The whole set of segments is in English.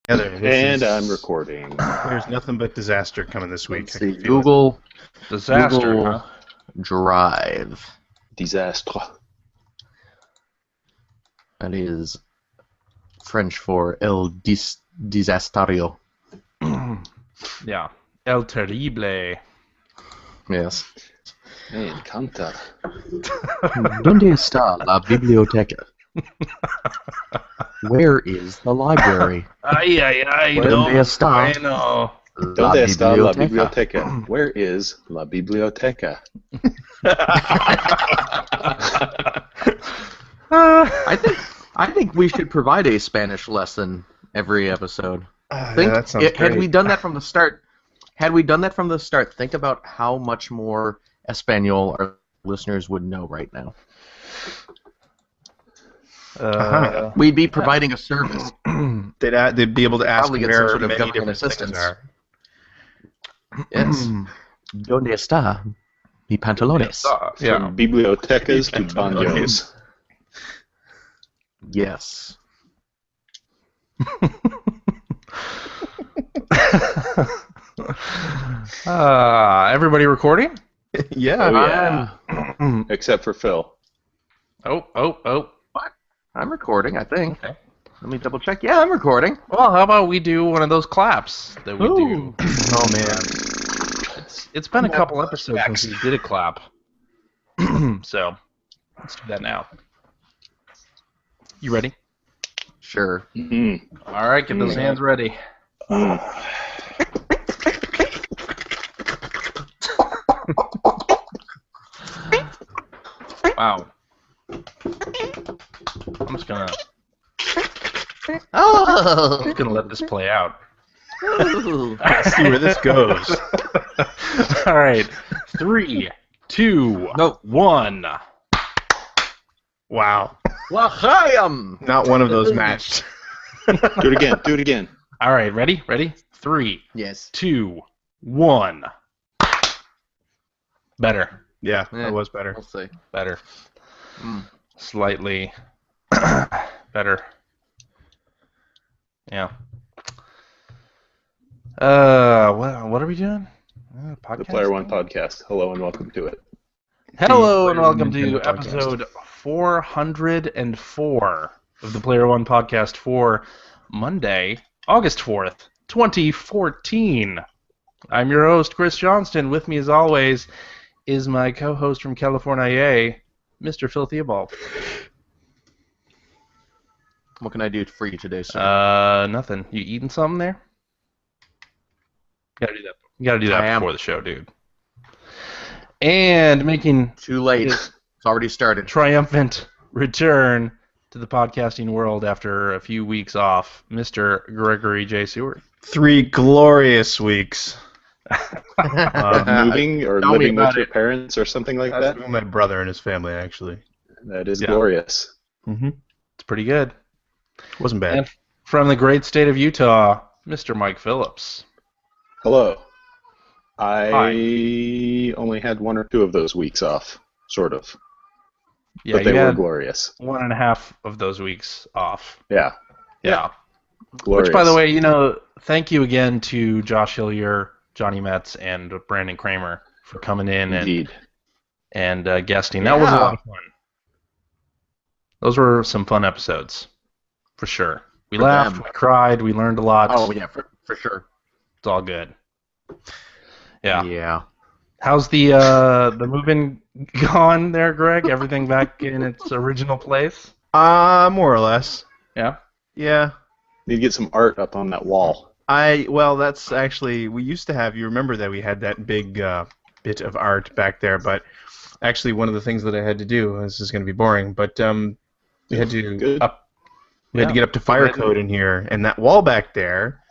And I'm recording. There's nothing but disaster coming this week. Let's see, Google Disaster, Google huh? Drive. Disaster. That is French for El Disastario. Yeah. El Terrible. Yes. Me encanta. ¿Dónde está la biblioteca? Where is the library? Ay, ay, ay. ¿Dónde está Bueno. la ¿Dónde está la biblioteca? biblioteca? Where is la biblioteca? I think we should provide a Spanish lesson every episode. Yeah, that sounds Had great. we done that from the start, think about how much more Espanol our listeners would know right now. We'd be providing a service. They'd be able to ask Probably get some where sort of many government different things assistance. are. Yes. ¿Dónde está mi pantalones? Yeah. From bibliotecas to banjos. Yes. Everybody recording? Yeah. Oh, yeah. Except for Phil. Oh. I'm recording, I think. Okay. Let me double check. Yeah, I'm recording. Well, how about we do one of those claps that we do? Oh man. It's been a couple episodes since we did a clap. So, let's do that now. You ready? Sure. Mm-hmm. All right, get those hands ready. Wow. I'm just gonna let this play out. Let's see where this goes. All right, 3, 2, 1. Wow. L'chaim! Not one of those matched. Do it again. All right, ready? 3, Yes. 2, 1. Better. Yeah, that was better. We'll see. Better. Mm. Slightly better. Yeah. What are we doing? The Player One Podcast. Hello and welcome to it. Hello and Player welcome One to Nintendo episode 404 of the Player One Podcast for Monday, August 4th, 2014. I'm your host, Chris Johnston. With me, as always, is my co-host from California, Mr. Phil Theobald. What can I do for you today, sir? Nothing. You eating something there? You gotta do that I am. before the show, dude. And making Too late. his It's already started. triumphant return to the podcasting world after a few weeks off, Mr. Gregory J. Seward. 3 glorious weeks. Moving or tell me living with about your it. parents or something like that? That's my brother and his family, actually. That is Yeah. glorious. Mm-hmm. It's pretty good. Wasn't bad. And from the great state of Utah, Mr. Mike Phillips. Hello. I only had 1 or 2 of those weeks off, sort of. Yeah, But they you were had glorious. 1.5 of those weeks off. Yeah. Yeah. Glorious. Which, by the way, thank you again to Josh Hillier, Johnny Metz, and Brandon Kramer for coming in Indeed. and guesting. That was a lot of fun. Those were some fun episodes, for sure. We For laughed, them. we cried, we learned a lot. Oh, yeah, for sure. It's all good. Yeah. Yeah. How's the moving gone there, Greg? Everything back in its original place? More or less. Yeah. Yeah. Need to get some art up on that wall. Well, that's actually, we used to have, you remember that we had that big bit of art back there, but actually one of the things that I had to do, this is going to be boring, but we had to Good. get up to fire code in here, and that wall back there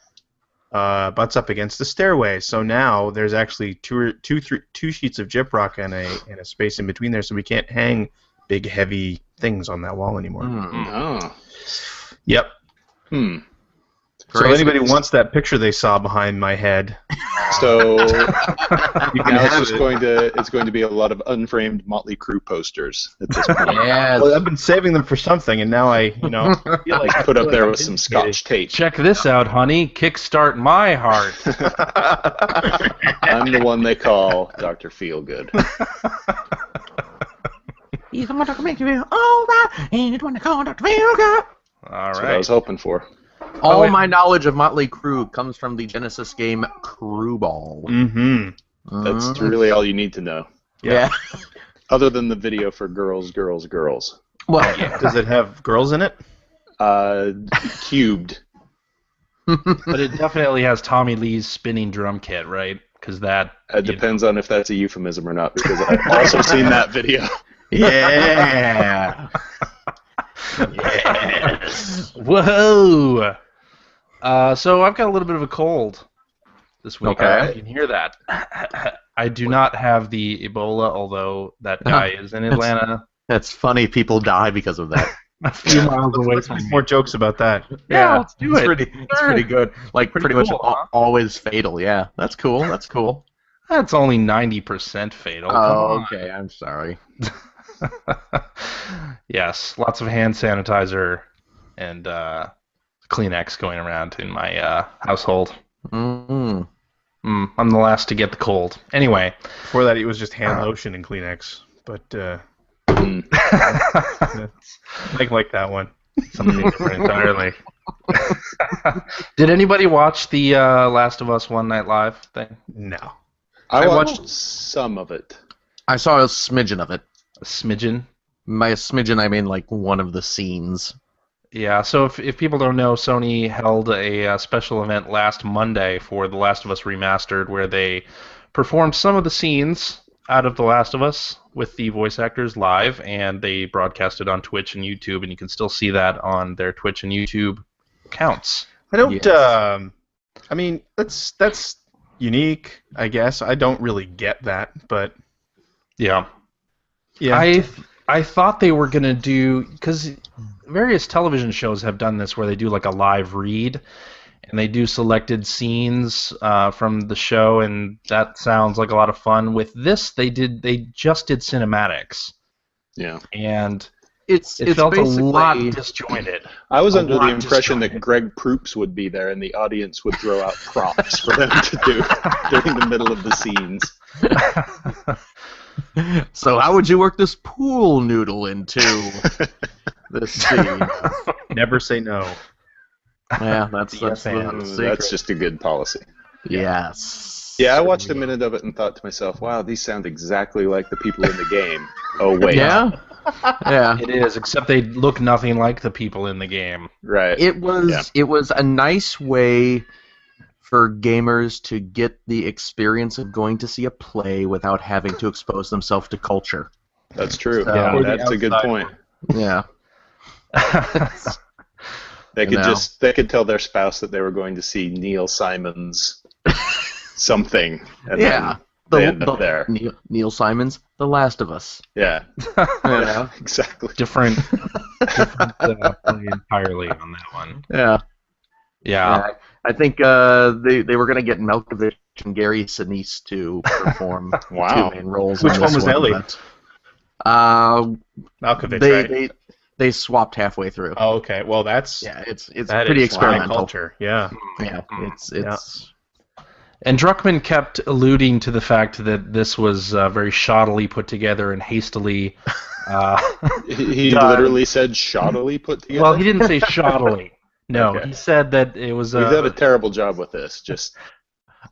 butts up against the stairway. So now there's actually two sheets of gyprock and a space in between there, so we can't hang big heavy things on that wall anymore. Mm. Oh. Yep. So if anybody wants that picture they saw behind my head, So now it's going to be a lot of unframed Motley Crue posters at this point. Yes. well, I've been saving them for something, and now I feel like Put up there with some Scotch tape. Check this out, honey. Kickstart my heart. I'm the one they call Dr. Feelgood. He's the one that can make you feel all right. He's the one that called Dr. Feelgood. All That's what I was right. hoping for. All my knowledge of Motley Crue comes from the Genesis game Crue Ball. Mm-hmm. That's really all you need to know. Yeah. Other than the video for Girls, Girls, Girls. Well, Does it have girls in it? Cubed. But it definitely has Tommy Lee's spinning drum kit, right? Because that... It depends on if that's a euphemism or not, because I've also seen that video. yeah. Yes. Whoa! So I've got a little bit of a cold this week. Okay. You can hear that. I do not have the Ebola, although that guy is in Atlanta, That's funny. People die because of that. a few miles away Let's from make me. more jokes about that. Yeah, let's do it. It's pretty good. Like Pretty pretty, cool, much huh? always fatal. Yeah, that's cool. That's cool. That's only 90% fatal. Come Oh, on. okay. I'm sorry. Yes, lots of hand sanitizer and Kleenex going around in my household. Mm. I'm the last to get the cold. Anyway. Before that, it was just hand lotion and Kleenex. But like that one. Something different entirely. Did anybody watch the Last of Us One Night Live thing? No. I watched- watched some of it. I saw a smidgen of it. A smidgen? By a smidgen, I mean like one of the scenes. Yeah, so if people don't know, Sony held a special event last Monday for The Last of Us Remastered where they performed some of the scenes out of The Last of Us with the voice actors live, and they broadcast it on Twitch and YouTube, and you can still see that on their Twitch and YouTube accounts. I don't. Yes. I mean, that's unique, I guess. I don't really get that, but Yeah. yeah. I thought they were going to do, because various television shows have done this where they do like a live read, and they do selected scenes from the show, and that sounds like a lot of fun. With this, they just did cinematics, Yeah. and It's it felt a basically lot disjointed. I was A under the lot impression that disjointed. Greg Proops would be there and the audience would throw out props for them to do during the middle of the scenes. So how would you work this pool noodle into this scene? Never say no. Yeah, that's Yes, the ma'am. secret. That's just a good policy. Yes. Yeah, I watched a minute of it and thought to myself, wow, these sound exactly like the people in the game. Oh, wait. Yeah. Yeah. It is, except they look nothing like the people in the game. Right. It was a nice way for gamers to get the experience of going to see a play without having to expose themselves to culture. That's true. So- Yeah, Or the that's a good outside point. Yeah. They could know. they could tell their spouse that they were going to see Neil Simon's something. And Yeah. then they end up there. Neil Simon's The Last of Us. Yeah. Yeah. Exactly. different play entirely on that one. Yeah. Yeah. I think they were going to get Malkovich and Gary Sinise to perform Wow. two main roles. Which in one this was Ellie? but, Malkovich, right? they swapped halfway through. Oh, okay. Well, that's Yeah, it's that pretty is high experimental. culture. Yeah. Yeah, it's And Druckmann kept alluding to the fact that this was very shoddily put together and hastily. He done. literally said shoddily put together. Well, he didn't say shoddily. No, Okay. he said that it was We've done a terrible job with this. Just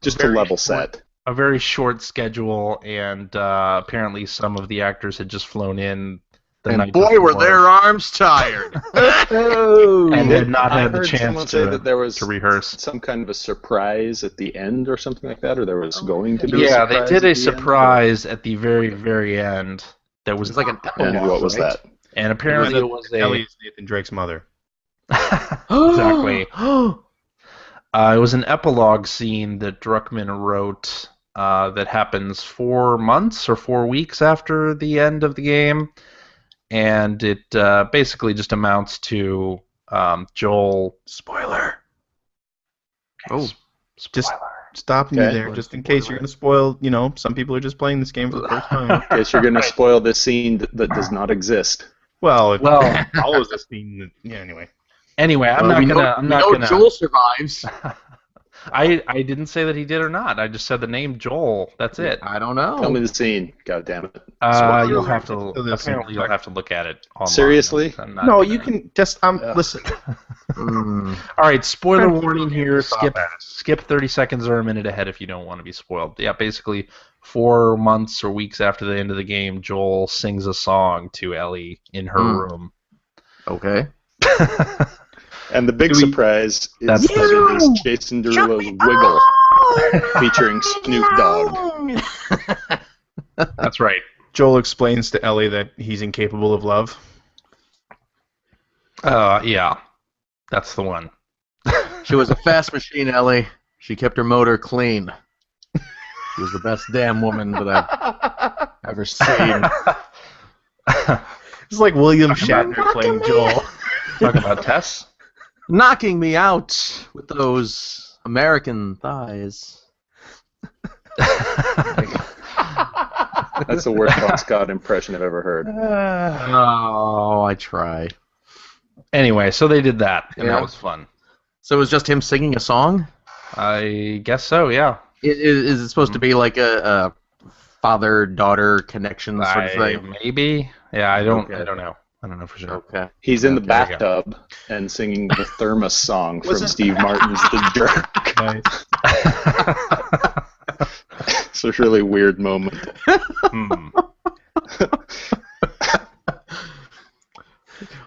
to Very level short. set. a very short schedule, and apparently some of the actors had just flown in the and night boy, were before their arms tired. and had not I had the heard someone chance say that there was to rehearse. some kind of a surprise at the end or something like that, or there was going to be Yeah, a they surprise did at a the end? surprise at the very, very end. That was It's like an And epilogue, what was right? that? and apparently it was a Ellie's Nathan Drake's mother. exactly. It was an epilogue scene that Druckmann wrote that happens 4 months or 4 weeks after the end of the game, and it basically just amounts to Joel. Spoiler. Oh, Just spoiler. stopping you Okay. there, just in case you're going to spoil. Some people are just playing this game for the first time. Guess you're going to spoil this scene that does not exist. Well, it Well, follows this theme. Yeah. Anyway. anyway, I'm we not know gonna. Joel survives. I didn't say that he did or not. I just said the name Joel. That's it. I don't Tell me know. the scene. God damn it. You'll have to. Listen. Apparently, you'll have to look at it online. Seriously? I'm not No, gonna- you can just listen. Mm. All right, spoiler warning here. Stop Skip 30 seconds or a minute ahead if you don't want to be spoiled. Yeah, basically 4 months or weeks after the end of the game, Joel sings a song to Ellie in her room. Okay. And the big surprise is That's that it is Jason Derulo's Wiggle featuring Snoop Dogg. That's right. Joel explains to Ellie that he's incapable of love. Yeah, that's the one. She was a fast machine, Ellie. She kept her motor clean. She was the best damn woman that I've ever seen. It's like William Shatner playing Joel. Talking about Tess? Knocking me out with those American thighs. That's the worst Bon Scott impression I've ever heard. Oh, I try. Anyway, so they did that, and Yeah. that was fun. So it was just him singing a song? I guess so, yeah. Is it supposed to be like a father-daughter connection sort of thing? Maybe. Yeah, I don't Okay. know. I don't know for sure. Okay. He's in the There you go. bathtub and singing the Thermos song from Steve Martin's The Jerk. Nice. It's a really weird moment. Hmm.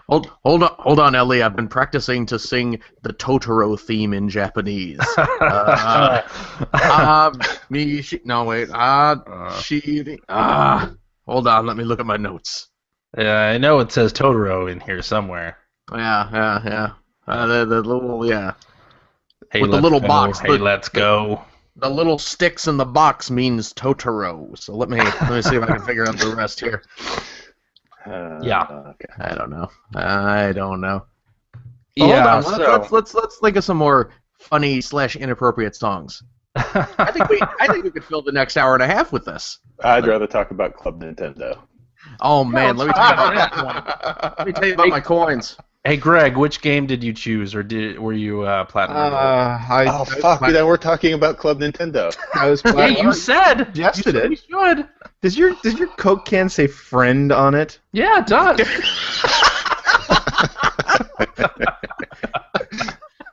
Hold on, Ellie. I've been practicing to sing the Totoro theme in Japanese. Hold on. Let me look at my notes. Yeah, I know it says Totoro in here somewhere. Yeah. The little Hey, With the let's little go. box, Hey, but- let's go. the little sticks in the box means Totoro. So let me see if I can figure out the rest here. Yeah. Okay. I don't know. Well, Yeah, hold on. Let's think of some more funny / inappropriate songs. I think we could fill the next hour and a half with this. I'd rather talk about Club Nintendo. Oh man, let me tell you about my coins. Let me tell you about my coins. Hey, Greg, which game did you choose, or were you platinum? Oh, fuck. Then we're talking about Club Nintendo. I was Hey, you said suggested you said it. we should. Does your Coke can say friend on it? Yeah, it does.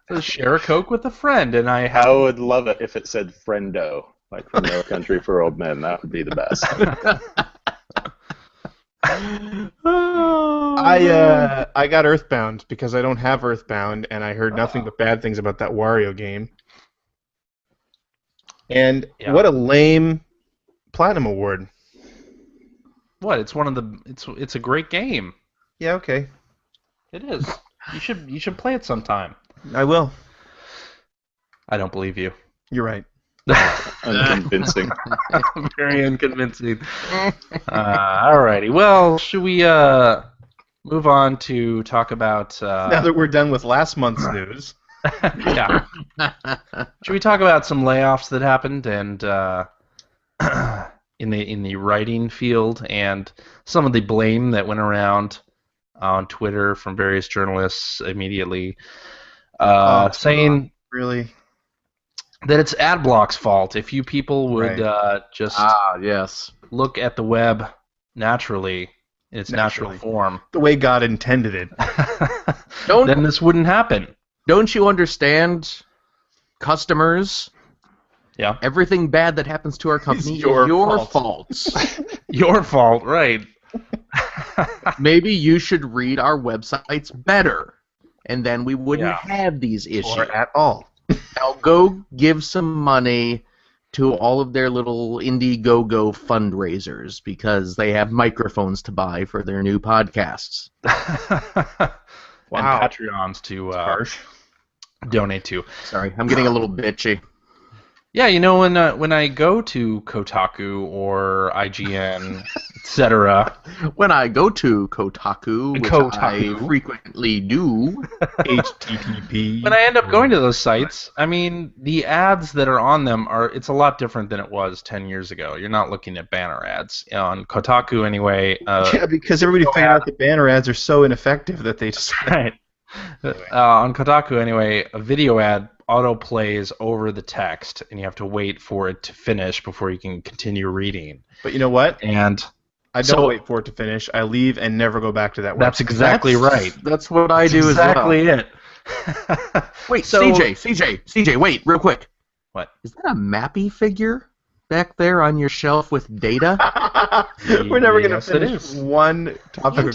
So share a Coke with a friend, and I have. I would love it if it said Friendo, like from No Country for Old Men. That would be the best. I got Earthbound because I don't have Earthbound, and I heard nothing but bad things about that Wario game. And Yeah. what a lame platinum award. What? It's one of the. It's a great game. Yeah, okay, It is. You should play it sometime. I will. I don't believe you. You're right. Unconvincing. Very unconvincing. Alrighty. Well, should we move on to talk about? Now that we're done with last month's news, Yeah. Should we talk about some layoffs that happened and in the writing field and some of the blame that went around on Twitter from various journalists immediately, saying really. that it's Adblock's fault. If you people would just Yes. look at the web naturally in its natural form, The way God intended it. then this wouldn't happen. Don't you understand, customers? Yeah. Everything bad that happens to our company is your your fault. fault. Your fault, right? Maybe you should read our websites better, and then we wouldn't Yeah. have these issues. Or at all. Now go give some money to all of their little Indiegogo fundraisers because they have microphones to buy for their new podcasts. And Wow. Patreons to Harsh. donate to. Sorry, I'm getting a little bitchy. Yeah, when I go to Kotaku or IGN, etc. When I go to Kotaku, which I frequently do, HTTP. When I end up going to those sites, I mean, the ads that are on them it's a lot different than it was 10 years ago. You're not looking at banner ads. On Kotaku, anyway. Yeah, because everybody figured out that banner ads are so ineffective that they just... Right. On Kotaku, anyway, a video ad auto-plays over the text, and you have to wait for it to finish before you can continue reading. But you know what? And I don't wait for it to finish. I leave and never go back to that website. That's exactly right. That's what I do as well. Exactly it. Wait, CJ, wait, real quick. What? Is that a Mappy figure back there on your shelf with data? We're never going to finish one topic.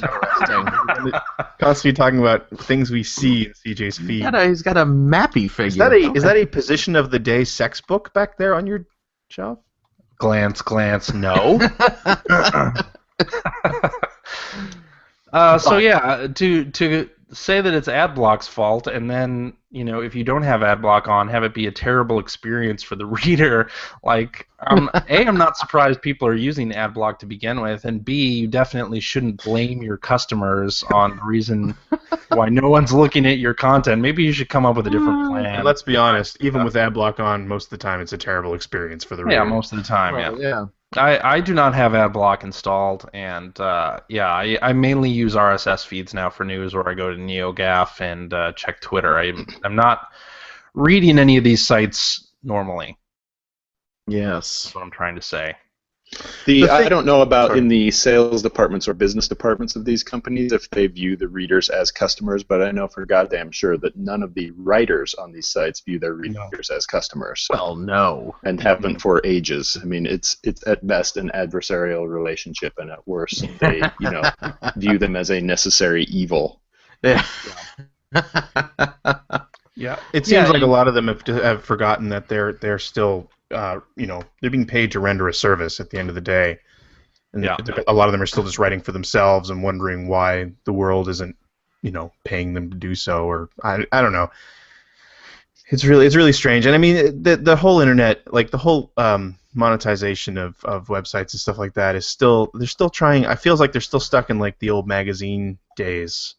We're constantly talking about things we see in CJ's feed. He's got a Mappy figure. Is that a position of the day sex book back there on your shelf? Glance, no. So yeah, to say that it's Adblock's fault, and then if you don't have Adblock on, have it be a terrible experience for the reader. Like, I'm not surprised people are using Adblock to begin with, and B, you definitely shouldn't blame your customers on the reason why no one's looking at your content. Maybe you should come up with a different plan. And let's be honest, even with Adblock on, most of the time it's a terrible experience for the reader. Yeah, most of the time. Well, yeah. I do not have Adblock installed, and I mainly use RSS feeds now for news, or I go to NeoGAF and check Twitter. I'm not reading any of these sites normally. Yes. That's what I'm trying to say. I don't know about in the sales departments or business departments of these companies if they view the readers as customers, but I know for goddamn sure that none of the writers on these sites view their readers as customers. Well, no. And haven't for ages. I mean, it's at best an adversarial relationship, and at worst they view them as a necessary evil. Yeah. Yeah. It seems like a lot of them have forgotten that they're still they're being paid to render a service at the end of the day. And a lot of them are still just writing for themselves and wondering why the world isn't, paying them to do so, or I don't know. It's really strange. And I mean, the whole internet, like the whole monetization of websites and stuff like that they're still trying. I feel like they're still stuck in like the old magazine days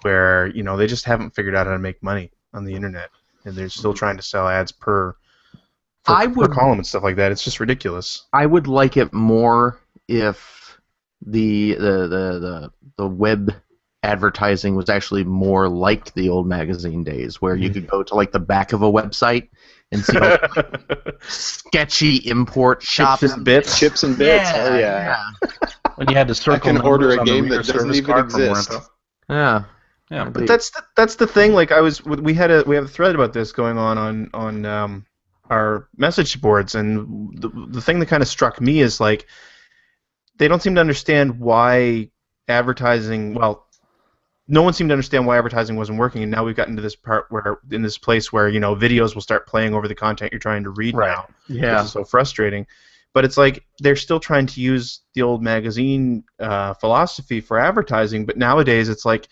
where, they just haven't figured out how to make money on the internet, and they're still trying to sell ads per column and stuff like that. It's just ridiculous. I would like it more if the web advertising was actually more like the old magazine days, where you could go to like the back of a website and see sketchy import shops. Chips and bits. Yeah. When you had to circle, I can order a game that doesn't even exist. Yeah. Yeah, but that's the thing. Like we have a thread about this going on our message boards, and the thing that kind of struck me is like they don't seem to understand why advertising. Well, no one seemed to understand why advertising wasn't working, and now we've gotten to this part where videos will start playing over the content you're trying to read now. Yeah, which is so frustrating. But it's like they're still trying to use the old magazine philosophy for advertising, but nowadays it's like,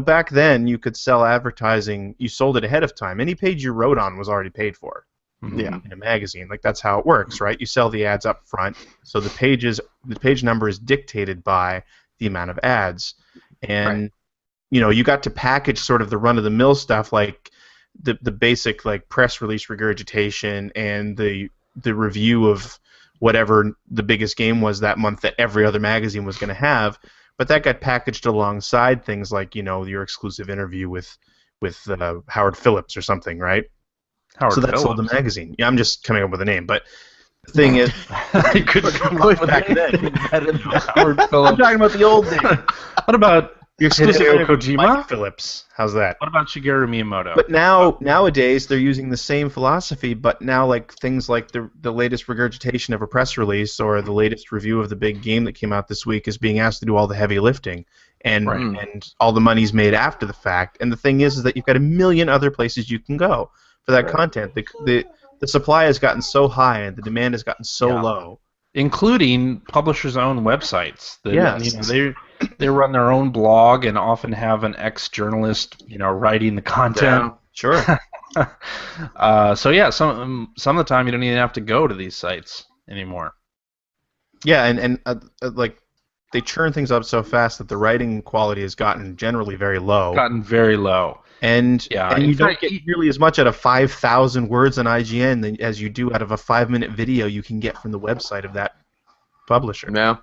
back then you could sell advertising, you sold it ahead of time. Any page you wrote on was already paid for. Yeah. In a magazine. Like, that's how it works, right? You sell the ads up front, so the page number is dictated by the amount of ads. And, you got to package sort of the run-of-the-mill stuff, like the basic, like, press release regurgitation and the review of whatever the biggest game was that month that every other magazine was going to have, but that got packaged alongside things like, your exclusive interview with Howard Phillips or something, right? Howard Phillips. Sold the magazine. Yeah, I'm just coming up with a name, but the thing is, I couldn't come up with back then. Howard Phillips. I'm talking about the old days. What about your exclusive Hideo Kojima? Mike Phillips. How's that? What about Shigeru Miyamoto? But nowadays they're using the same philosophy, but now like things like the latest regurgitation of a press release or the latest review of the big game that came out this week is being asked to do all the heavy lifting, and all the money's made after the fact. And the thing is that you've got a million other places you can go for that content. The supply has gotten so high and the demand has gotten so low, including publishers' own websites. They run their own blog and often have an ex-journalist, writing the content. Yeah, sure. So yeah, some of the time you don't even have to go to these sites anymore. Yeah, and like they churn things up so fast that the writing quality has gotten generally very low. Gotten very low. And Yeah, you don't get nearly as much out of 5,000 words on IGN as you do out of a 5-minute video you can get from the website of that publisher. Yeah.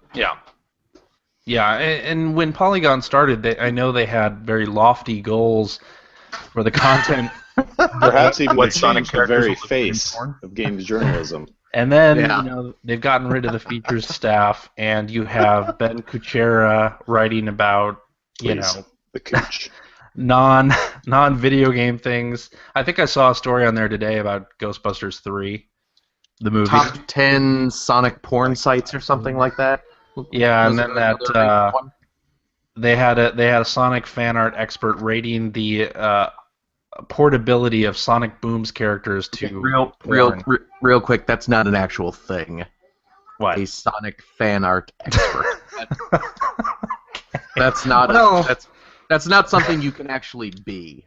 Yeah, and when Polygon started, I know they had very lofty goals for the content. Perhaps even what to Sonic change the very characters will face of games journalism. And then they've gotten rid of the features staff, and you have Ben Kuchera writing about the cooch. non-video game things. I think I saw a story on there today about Ghostbusters 3, the movie. Top 10 Sonic porn sites or something like that. Yeah, and then they had a Sonic fan art expert rating the portability of Sonic Boom's characters to real quick. That's not an actual thing. What? A Sonic fan art expert. That's not. That's not something you can actually be.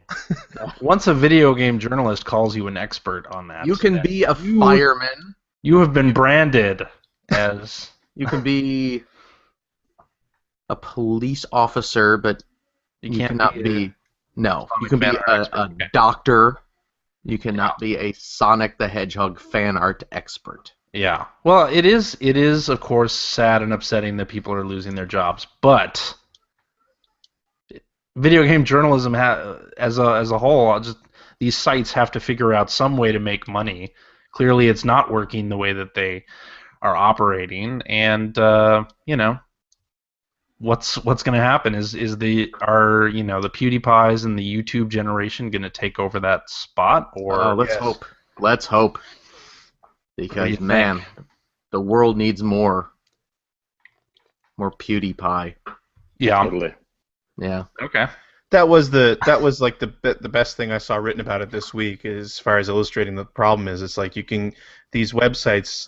Once a video game journalist calls you an expert on that, you can be a fireman. You have been branded as. You can be a police officer, but you cannot be. No, you can be a doctor. You cannot be a Sonic the Hedgehog fan art expert. Yeah. Well, it is of course sad and upsetting that people are losing their jobs, but video game journalism as a whole, these sites have to figure out some way to make money. Clearly, it's not working the way that they are operating, and what's going to happen is the PewDiePies and the YouTube generation going to take over that spot, or let's hope, because man, the world needs more PewDiePie. Yeah, totally. Yeah. Okay. That was like the best thing I saw written about it this week, as far as illustrating the problem is. It's like these websites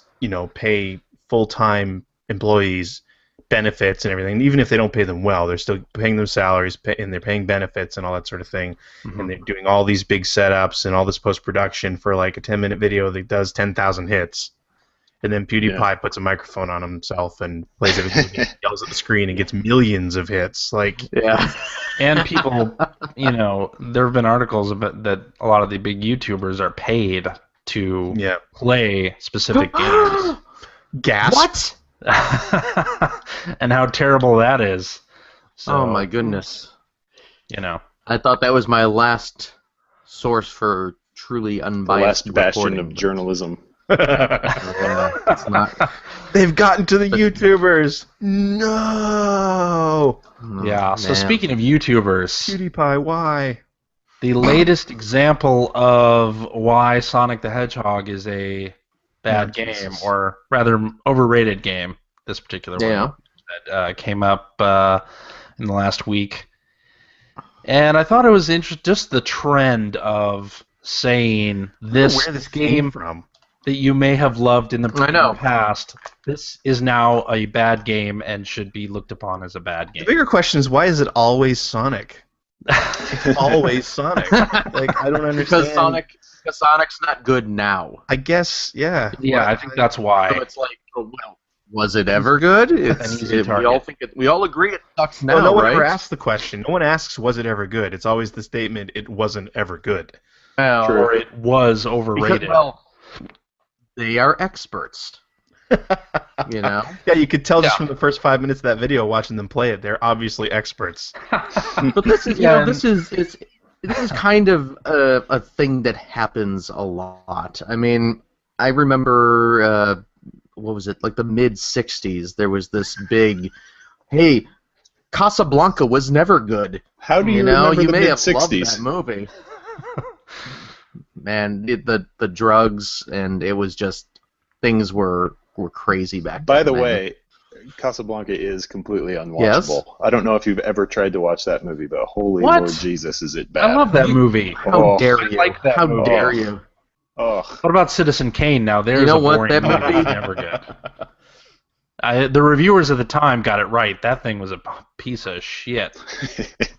pay full-time employees benefits and everything. And even if they don't pay them well, they're still paying them salaries, and they're paying benefits and all that sort of thing. Mm-hmm. And they're doing all these big setups and all this post-production for like a 10-minute video that does 10,000 hits. And then PewDiePie puts a microphone on himself and plays it, and yells at the screen and gets millions of hits. And people, there have been articles about that a lot of the big YouTubers are paid to play specific games. Gasp. What? And how terrible that is. So, oh my goodness. I thought that was my last source for truly unbiased the last bastion reporting, of journalism. It's not. They've gotten to the YouTubers. No. Yeah. So speaking of YouTubers, PewDiePie, why? The latest example of why Sonic the Hedgehog is a bad game, or rather overrated game, this particular one, that came up in the last week. And I thought it was interesting, just the trend of saying this game from that you may have loved in the past, this is now a bad game and should be looked upon as a bad game. The bigger question is, why is it always Sonic? It's always Sonic. Like, I don't understand. Because Sonic's not good now. I guess, yeah. Yeah, I think that's why. So it's like, was it ever good? We all agree it sucks now, no one right? ever asks the question. No one asks, was it ever good? It's always the statement, it wasn't ever good. Well, or it was overrated. They are experts. Yeah, you could tell just from the first 5 minutes of that video watching them play it. They're obviously experts. But this is, this is kind of a thing that happens a lot. I mean, I remember, what was it, like the mid-'60s, there was this big, hey, Casablanca was never good. How do you remember you the may mid-'60s? have loved that movie. Man, the drugs, and it was just, things were crazy back then. By the way, Casablanca is completely unwatchable. Yes? I don't know if you've ever tried to watch that movie, but holy Lord Jesus, is it bad. I love that movie. How dare you? I like that How movie. dare you? Oh. What about Citizen Kane now? There's a boring movie. Never good. The reviewers at the time got it right. That thing was a piece of shit.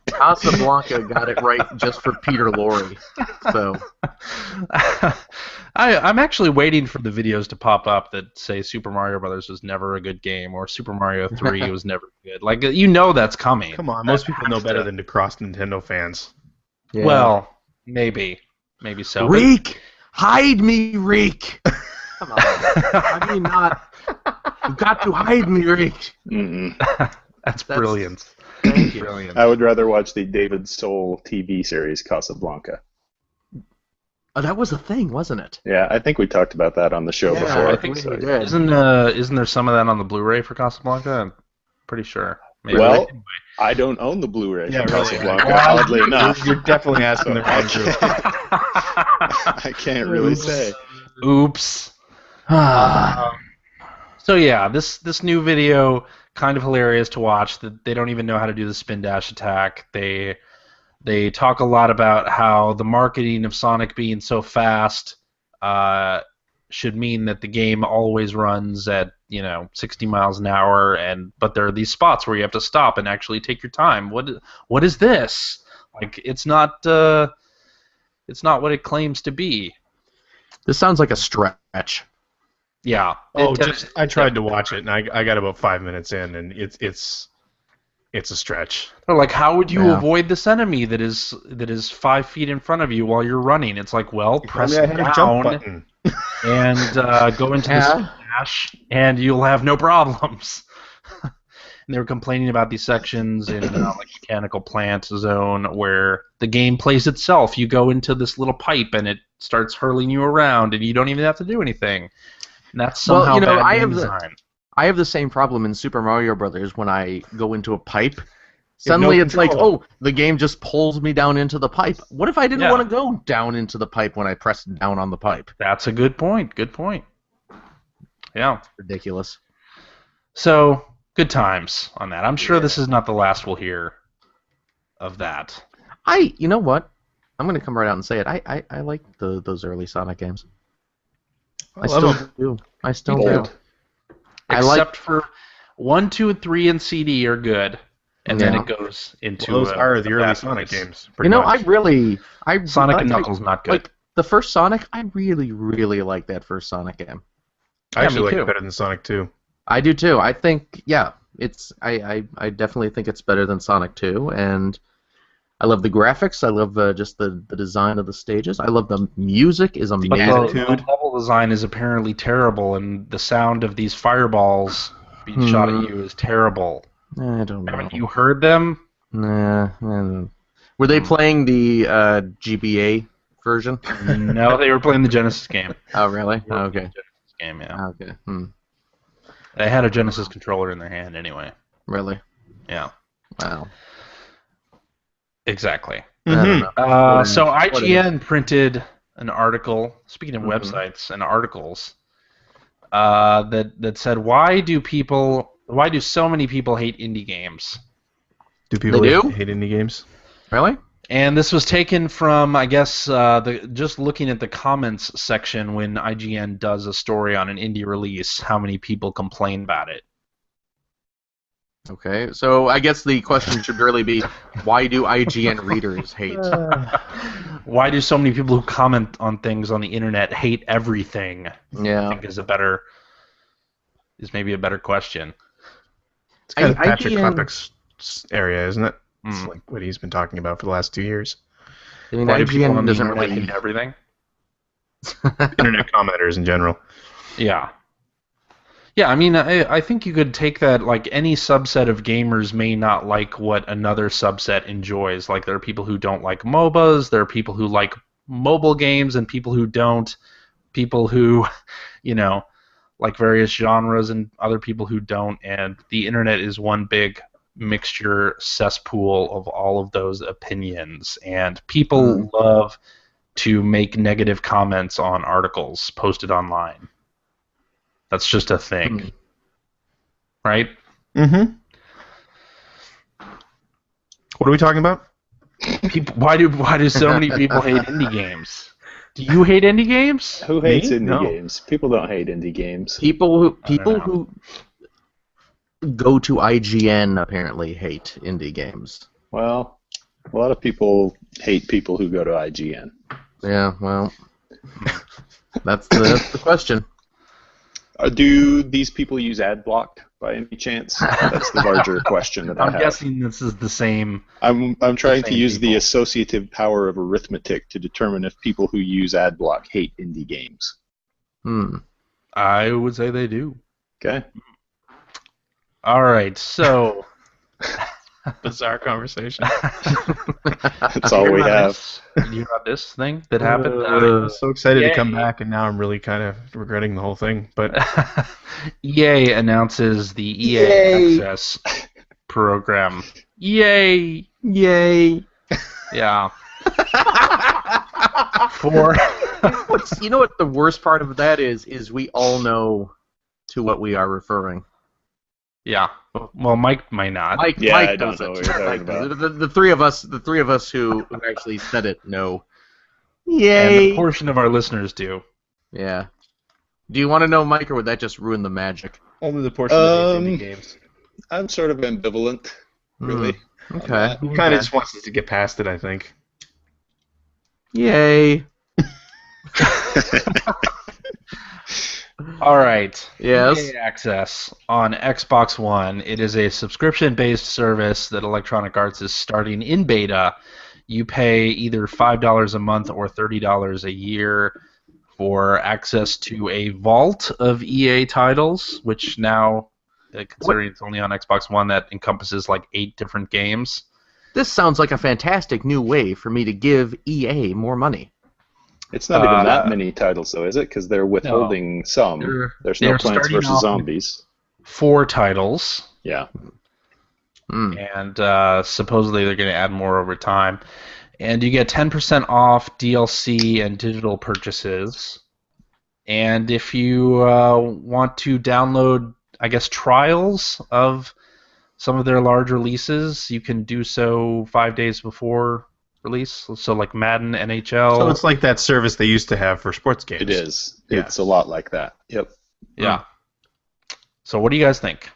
Casablanca got it right just for Peter Lorre. So I'm actually waiting for the videos to pop up that say Super Mario Brothers was never a good game or Super Mario 3 was never good. Like, you know that's coming. Come on, most people know better than to cross Nintendo fans. yeah. Well, maybe so. Reek, hide me, Reek. Come on, I mean not. You got to hide me, Reek. That's brilliant. Thank you. Brilliant. I would rather watch the David Soul TV series Casablanca. Oh, that was a thing, wasn't it? Yeah, I think we talked about that on the show Yeah, before. I think we did. Isn't there some of that on the Blu-ray for Casablanca? I'm pretty sure. Maybe. Well, Anyway. I don't own the Blu-ray Yeah, for really. Casablanca, Well, oddly enough. You're definitely asking the wrong group. I can't really say. Oops. So yeah, this new video, kind of hilarious to watch. That they don't even know how to do the spin dash attack. They talk a lot about how the marketing of Sonic being so fast should mean that the game always runs at 60 miles an hour, but there are these spots where you have to stop and actually take your time. What is this? Like, it's not what it claims to be. This sounds like a stretch. Yeah. I tried to watch it and I got about 5 minutes in and it's a stretch. Or like, how would you Yeah. avoid this enemy that is 5 feet in front of you while you're running? It's like, well, press I had a jump down button. and go into the spin dash, and you'll have no problems. And they were complaining about these sections in like mechanical plant zone where the game plays itself. You go into this little pipe and it starts hurling you around, and you don't even have to do anything. And that's somehow bad game design. I have the same problem in Super Mario Brothers when I go into a pipe. Suddenly it's like, oh, the game just pulls me down into the pipe. What if I didn't want to go down into the pipe when I pressed down on the pipe? That's a good point. Good point. Yeah. Ridiculous. So, good times on that. I'm sure this is not the last we'll hear of that. You know what? I'm going to come right out and say it. I like those early Sonic games. I still do. I still do. Except for 1, 2, and 3 and CD are good, and then it goes into those are the early Sonic games. You know, much. Sonic and Knuckles not good. Like the first Sonic, I really, really like that first Sonic game. I actually like it better than Sonic 2. I do too. I think, it's. I definitely think it's better than Sonic 2, and I love the graphics. I love just the design of the stages. I love the music is amazing. The level design is apparently terrible, and the sound of these fireballs being shot at you is terrible. I don't know. Haven't you heard them? Nah. Were they playing the GBA version? No, they were playing the Genesis game. Oh, really? Oh, okay. Genesis game, yeah. Okay. They had a Genesis controller in their hand anyway. Really? Yeah. Wow. Exactly. Mm-hmm. So IGN printed an article, speaking of websites and articles, that said, why do so many people hate indie games? Do people hate indie games? Really? And this was taken from, I guess, just looking at the comments section when IGN does a story on an indie release, how many people complain about it. Okay, so I guess the question should really be, why do IGN readers hate? Why do so many people who comment on things on the internet hate everything? Yeah, I think is maybe a better question. It's kind of Patrick Klepek's area, isn't it? It's like what he's been talking about for the last 2 years. I mean, Why do people IGN on the doesn't internet really hate everything. Internet commenters in general. Yeah. Yeah, I mean, I think you could take that, like, any subset of gamers may not like what another subset enjoys. Like, there are people who don't like MOBAs, there are people who like mobile games, and people who don't. People who, like various genres, and other people who don't. And the internet is one big mixture cesspool of all of those opinions. And people love to make negative comments on articles posted online. That's just a thing, right? Mm-hmm. What are we talking about? Why do so many people hate indie games? Do you hate indie games? Who hates indie games? People don't hate indie games. People who go to IGN apparently hate indie games. Well, a lot of people hate people who go to IGN. Yeah, well, that's the question. Do these people use Adblock by any chance? That's the larger question that I have. I'm guessing this is the same. I'm trying to use people. the associative power of arithmetic to determine if people who use Adblock hate indie games. I would say they do. Okay. All right, so Bizarre conversation. That's all we have. Did you hear about this thing that happened? I was so excited EA to come back, and now I'm really kind of regretting the whole thing. But EA announces the EA Access program. Yay! Yay! Yeah. For You know what the worst part of that is we all know to what we are referring. yeah. Well, Mike might not. Mike I does don't know it. what you're talking about. The three of us who actually said it know. And Yay! a portion of our listeners do. Yeah. Do you want to know, Mike, or would that just ruin the magic? only the portion of indie games. I'm sort of ambivalent, really. Okay. He kind of just wants us to get past it, I think. Yay! All right. Yes. EA Access on Xbox One. It is a subscription-based service that Electronic Arts is starting in beta. You pay either $5 a month or $30 a year for access to a vault of EA titles, which now, considering it's only on Xbox One, that encompasses like 8 different games. This sounds like a fantastic new way for me to give EA more money. It's not even that many titles, though, is it? Because they're withholding some. There's no they're Plants starting vs. off Zombies. 4 titles. Yeah. And supposedly they're going to add more over time. And you get 10% off DLC and digital purchases. And if you want to download, I guess, trials of some of their large releases, you can do so 5 days before release. So like Madden, NHL. So it's like that service they used to have for sports games. It is. Yeah. It's a lot like that. Yep. Yeah. So what do you guys think?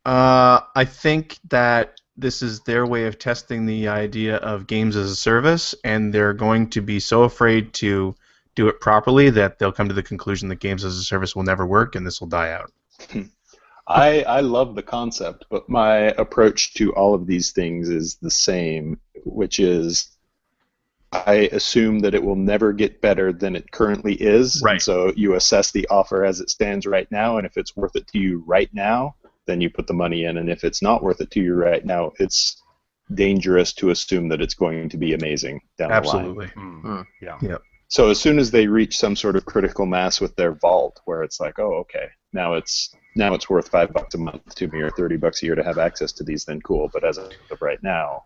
I think that this is their way of testing the idea of games as a service, and they're going to be so afraid to do it properly that they'll come to the conclusion that games as a service will never work, and this will die out. I love the concept, but my approach to all of these things is the same, which is I assume that it will never get better than it currently is. Right. And so you assess the offer as it stands right now, and if it's worth it to you right now, then you put the money in, and if it's not worth it to you right now, it's dangerous to assume that it's going to be amazing down the line. Absolutely. Yeah. Yep. So as soon as they reach some sort of critical mass with their vault, where it's like, oh, okay, now it's worth $5 a month to me or $30 a year to have access to these, then cool. But as of right now,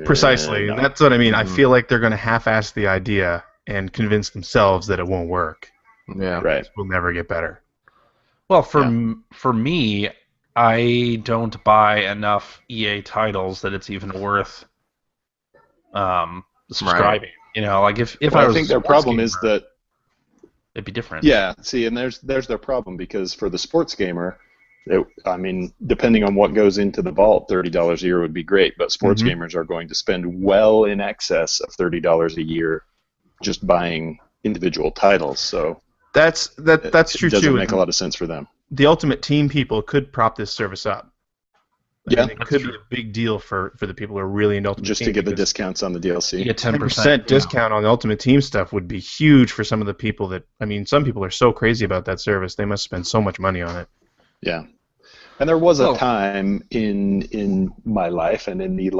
Precisely. no. That's what I mean. I feel like they're going to half-ass the idea and convince themselves that it won't work. Yeah. Right. It will never get better. Well, for me, I don't buy enough EA titles that it's even worth subscribing. Right. You know, like if Well, I I was think a their sports problem gamer, is that it'd be different. yeah. See, and there's their problem because for the sports gamer, I mean, depending on what goes into the vault, $30 a year would be great. But sports gamers are going to spend well in excess of $30 a year just buying individual titles. So That's true it doesn't too. make a lot of sense for them. The Ultimate Team people could prop this service up. Yeah. And it could be a big deal for the people who are really into Ultimate Just Team. to get the because discounts on the DLC. You get 10%. 10% discount on the Ultimate Team stuff would be huge for some of the people that, I mean, some people are so crazy about that service. They must spend so much money on it. Yeah. And there was a time in my life and in the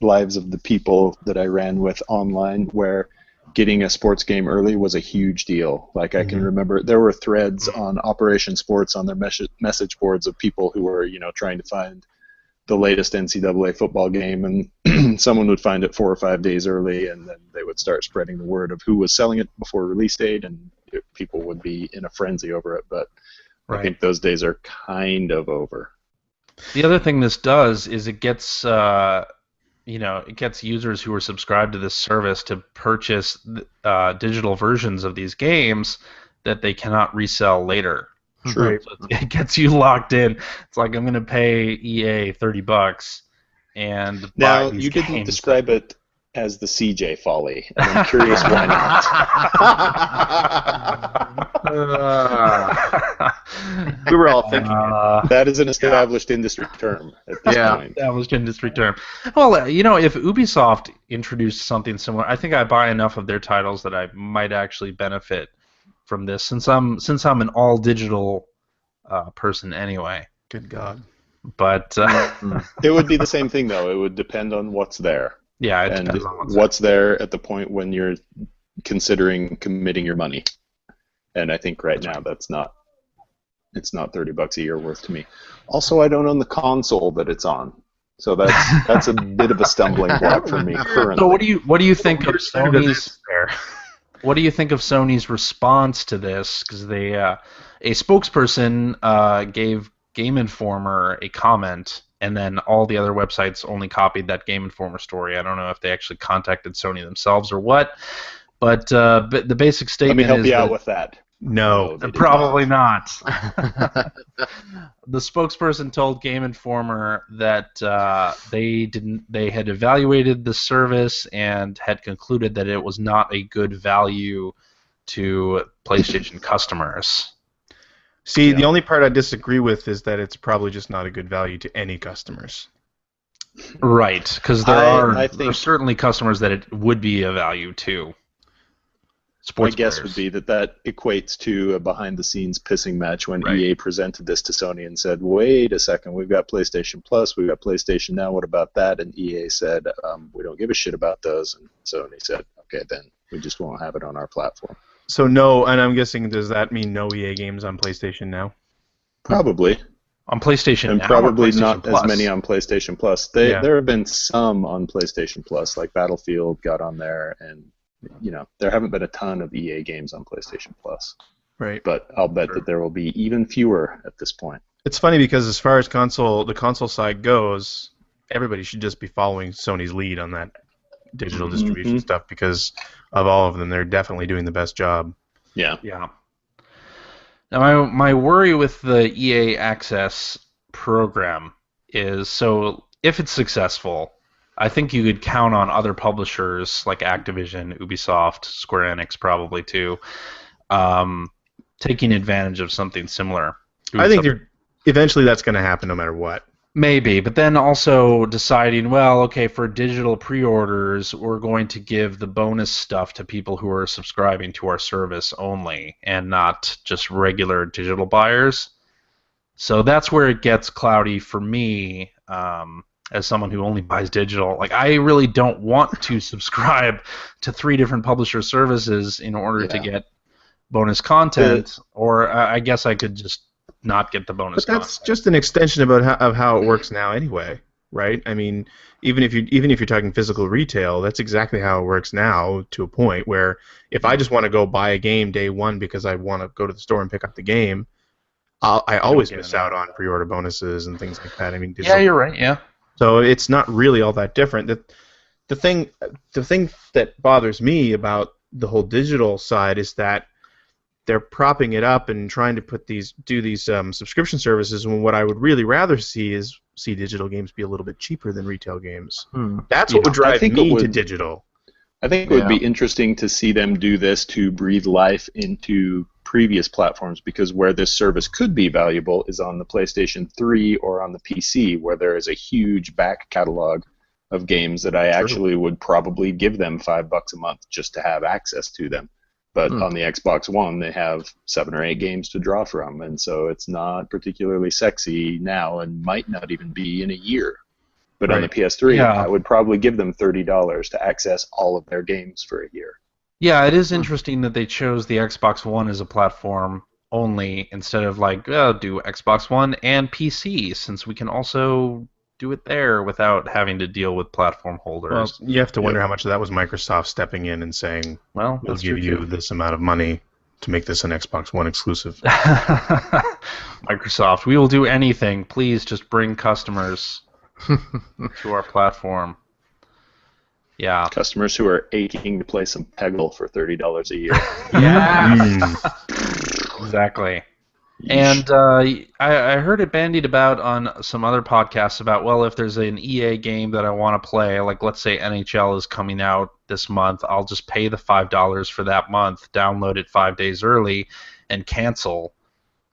lives of the people that I ran with online where getting a sports game early was a huge deal. Like I can remember there were threads on Operation Sports on their message boards of people who were, trying to find the latest NCAA football game, and someone would find it 4 or 5 days early, and then they would start spreading the word of who was selling it before release date, and people would be in a frenzy over it. But I think those days are kind of over. The other thing this does is it gets it gets users who are subscribed to this service to purchase digital versions of these games that they cannot resell later. True. So it gets you locked in. It's like, I'm going to pay EA $30 and Now, buy these you games. didn't describe it as the CJ folly, and I'm curious why not. We were all thinking it. That is an established industry term at this point. Established industry term. Well, if Ubisoft introduced something similar, I think I buy enough of their titles that I might actually benefit from this, since I'm an all digital person anyway. Good God. But it would be the same thing, though. It would depend on what's there. Yeah, it and depends on what's there at the point when you're considering committing your money. And I think right now it's not $30 a year worth to me. Also, I don't own the console that it's on, so that's a bit of a stumbling block for me currently. So what do you think of Sony's? What do you think of Sony's response to this? Because a spokesperson gave Game Informer a comment, and then all the other websites only copied that Game Informer story. I don't know if they actually contacted Sony themselves or what, but the basic statement is... Let me help you out with that. No, probably not. The spokesperson told Game Informer that they had evaluated the service and had concluded that it was not a good value to PlayStation customers. See, the only part I disagree with is that it's probably just not a good value to any customers. Right, because there are certainly customers that it would be a value to. My guess would be that equates to a behind-the-scenes pissing match when EA presented this to Sony and said, wait a second, we've got PlayStation Plus, we've got PlayStation Now, what about that? And EA said, we don't give a shit about those. And Sony said, okay, then we just won't have it on our platform. So no, and I'm guessing, does that mean no EA games on PlayStation Now? Probably. On PlayStation and Now, probably PlayStation not Plus. as many on PlayStation Plus. There have been some on PlayStation Plus, like Battlefield got on there, and there haven't been a ton of EA games on PlayStation Plus. Right. But I'll bet that there will be even fewer at this point. It's funny because as far as the console side goes, everybody should just be following Sony's lead on that digital distribution stuff, because of all of them, they're definitely doing the best job. Yeah. Yeah. Now, my worry with the EA Access program is, so if it's successful, I think you could count on other publishers like Activision, Ubisoft, Square Enix probably too, taking advantage of something similar. I think eventually that's going to happen no matter what. Maybe, but then also deciding, well, okay, for digital pre-orders, we're going to give the bonus stuff to people who are subscribing to our service only, and not just regular digital buyers. So that's where it gets cloudy for me, as someone who only buys digital. Like, I really don't want to subscribe to 3 different publisher services in order to get bonus content, or I guess I could just not get the bonus content. But that's just an extension of how it works now anyway, right? I mean, even if you're talking physical retail, that's exactly how it works now, to a point where if I just want to go buy a game day one because I want to go to the store and pick up the game, I always miss out on pre-order bonuses and things like that. I mean, yeah, you're right. Yeah. So it's not really all that different. The thing that bothers me about the whole digital side is that they're propping it up and trying to do these subscription services, when what I would really rather see is digital games be a little bit cheaper than retail games. That's what would drive me to digital. I think it would be interesting to see them do this to breathe life into previous platforms, because where this service could be valuable is on the PlayStation 3 or on the PC, where there is a huge back catalog of games that I actually would probably give them $5 a month just to have access to them. But on the Xbox One, they have 7 or 8 games to draw from, and so it's not particularly sexy now, and might not even be in a year. But on the PS3, I would probably give them $30 to access all of their games for a year. Yeah, it is interesting that they chose the Xbox One as a platform only, instead of do Xbox One and PC, since we can also do it there without having to deal with platform holders. Well, you have to wonder how much of that was Microsoft stepping in and saying, well, we'll give you this amount of money to make this an Xbox One exclusive. Microsoft, we will do anything. Please just bring customers to our platform. Yeah. Customers who are aching to play some Peggle for $30 a year. Yeah. Exactly. And I heard it bandied about on some other podcasts about, well, if there's an EA game that I want to play, like let's say NHL is coming out this month, I'll just pay the $5 for that month, download it 5 days early, and cancel.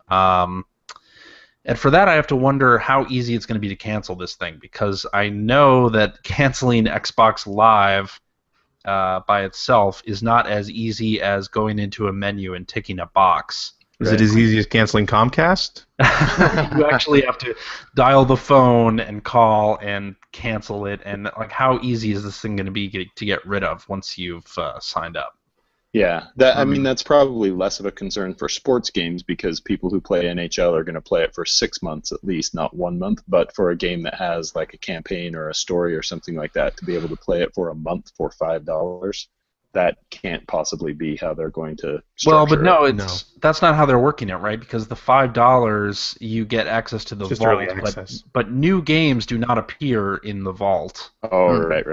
And for that, I have to wonder how easy it's going to be to cancel this thing, because I know that canceling Xbox Live by itself is not as easy as going into a menu and ticking a box. Is it as easy as canceling Comcast? You actually have to dial the phone and call and cancel it, and like, how easy is this thing going to be to get rid of once you've signed up? Yeah, I mean, that's probably less of a concern for sports games, because people who play NHL are going to play it for 6 months at least, not 1 month. But for a game that has like a campaign or a story or something like that, to be able to play it for a month for $5, that can't possibly be how they're going to structure that's not how they're working it, right? Because the $5 you get access to the Just vault, early access. but new games do not appear in the vault. Oh, right.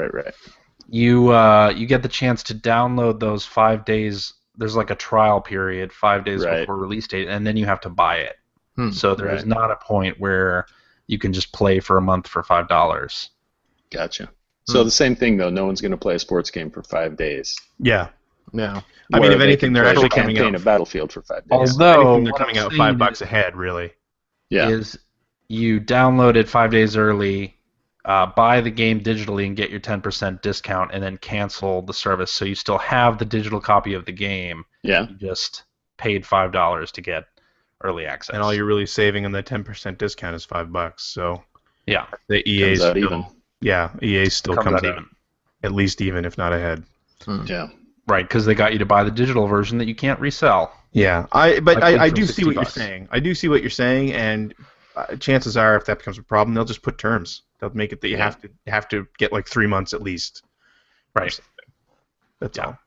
You get the chance to download those 5 days. There's like a trial period, 5 days before release date, and then you have to buy it. So there is not a point where you can just play for a month for $5. Gotcha. So the same thing, though. No one's going to play a sports game for 5 days. Yeah. No. I mean, if anything, they're actually coming campaign out. of Battlefield for 5 days. Although They're coming out $5 ahead, really. Yeah. Is you download it 5 days early, buy the game digitally and get your 10% discount, and then cancel the service. So you still have the digital copy of the game. Yeah. You just paid $5 to get early access. And all you're really saving on the 10% discount is $5. So yeah, the EA's Comes out still, even. yeah, EA still comes out even. At least even, if not ahead. Yeah. Right, because they got you to buy the digital version that you can't resell. Yeah, I do see what $60. you're saying. I do see what you're saying, and chances are, if that becomes a problem, they'll just put terms. They'll make it that you have to get like 3 months at least. Right. That's all.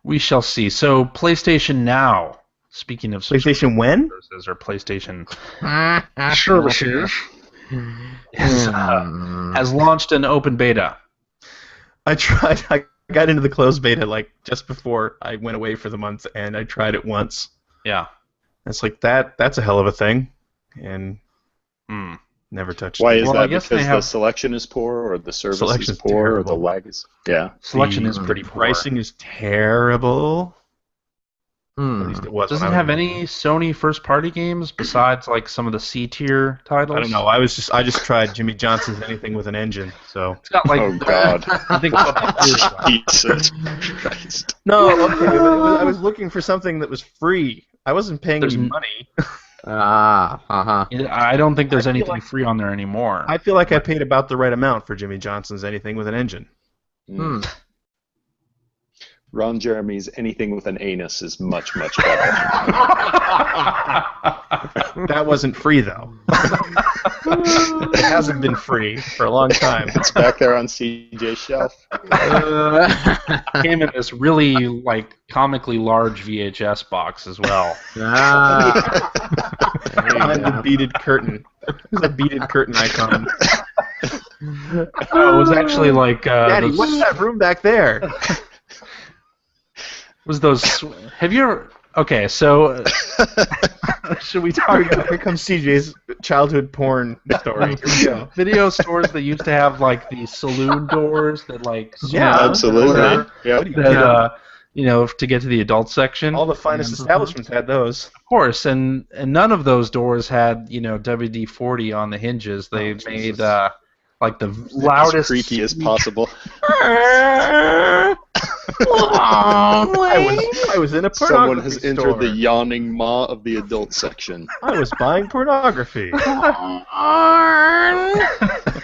We shall see. So PlayStation Now. Speaking of PlayStation when? services or PlayStation Services. has launched an open beta. I got into the closed beta like just before I went away for the month, and I tried it once. Yeah. It's like that's a hell of a thing, and never touched it. Why is Well, I that? guess Because they have- the selection is poor, or the service Selection's is poor, or the terrible. lag is... Yeah. Selection The is pretty poor. Pricing is terrible. At least it was. Does when it I have was- any Sony first-party games besides like some of the C-tier titles? I don't know. I just tried Jimmy Johnson's Anything with an Engine. So It's got like Oh, God. I think Jesus Christ. no, okay. But I was looking for something that was free. I wasn't paying There's any money. I don't think there's I feel anything like- free on there anymore. I feel like I paid about the right amount for Jimmy Johnson's Anything with an Engine. Ron Jeremy's Anything with an Anus is much, much better. That wasn't free though. It hasn't been free for a long time. It's back there on CJ's shelf. Came in this really like comically large VHS box as well. Behind the beaded curtain. There's a beaded curtain icon. Oh, it was actually like Daddy, what's that room back there? was those? Have you ever? Okay, so should we talk about Here comes CJ's childhood porn story. Here we go. video stores that used to have like the saloon doors that like Yeah, swung Absolutely. over, Yep. that to get to the adult section. All the finest establishments had those. Of course, and none of those doors had WD-40 on the hinges. They Oh, made Jesus. like the As loudest creaky as possible. I was in a pornography Someone has store. entered the yawning maw of the adult section. I was buying pornography.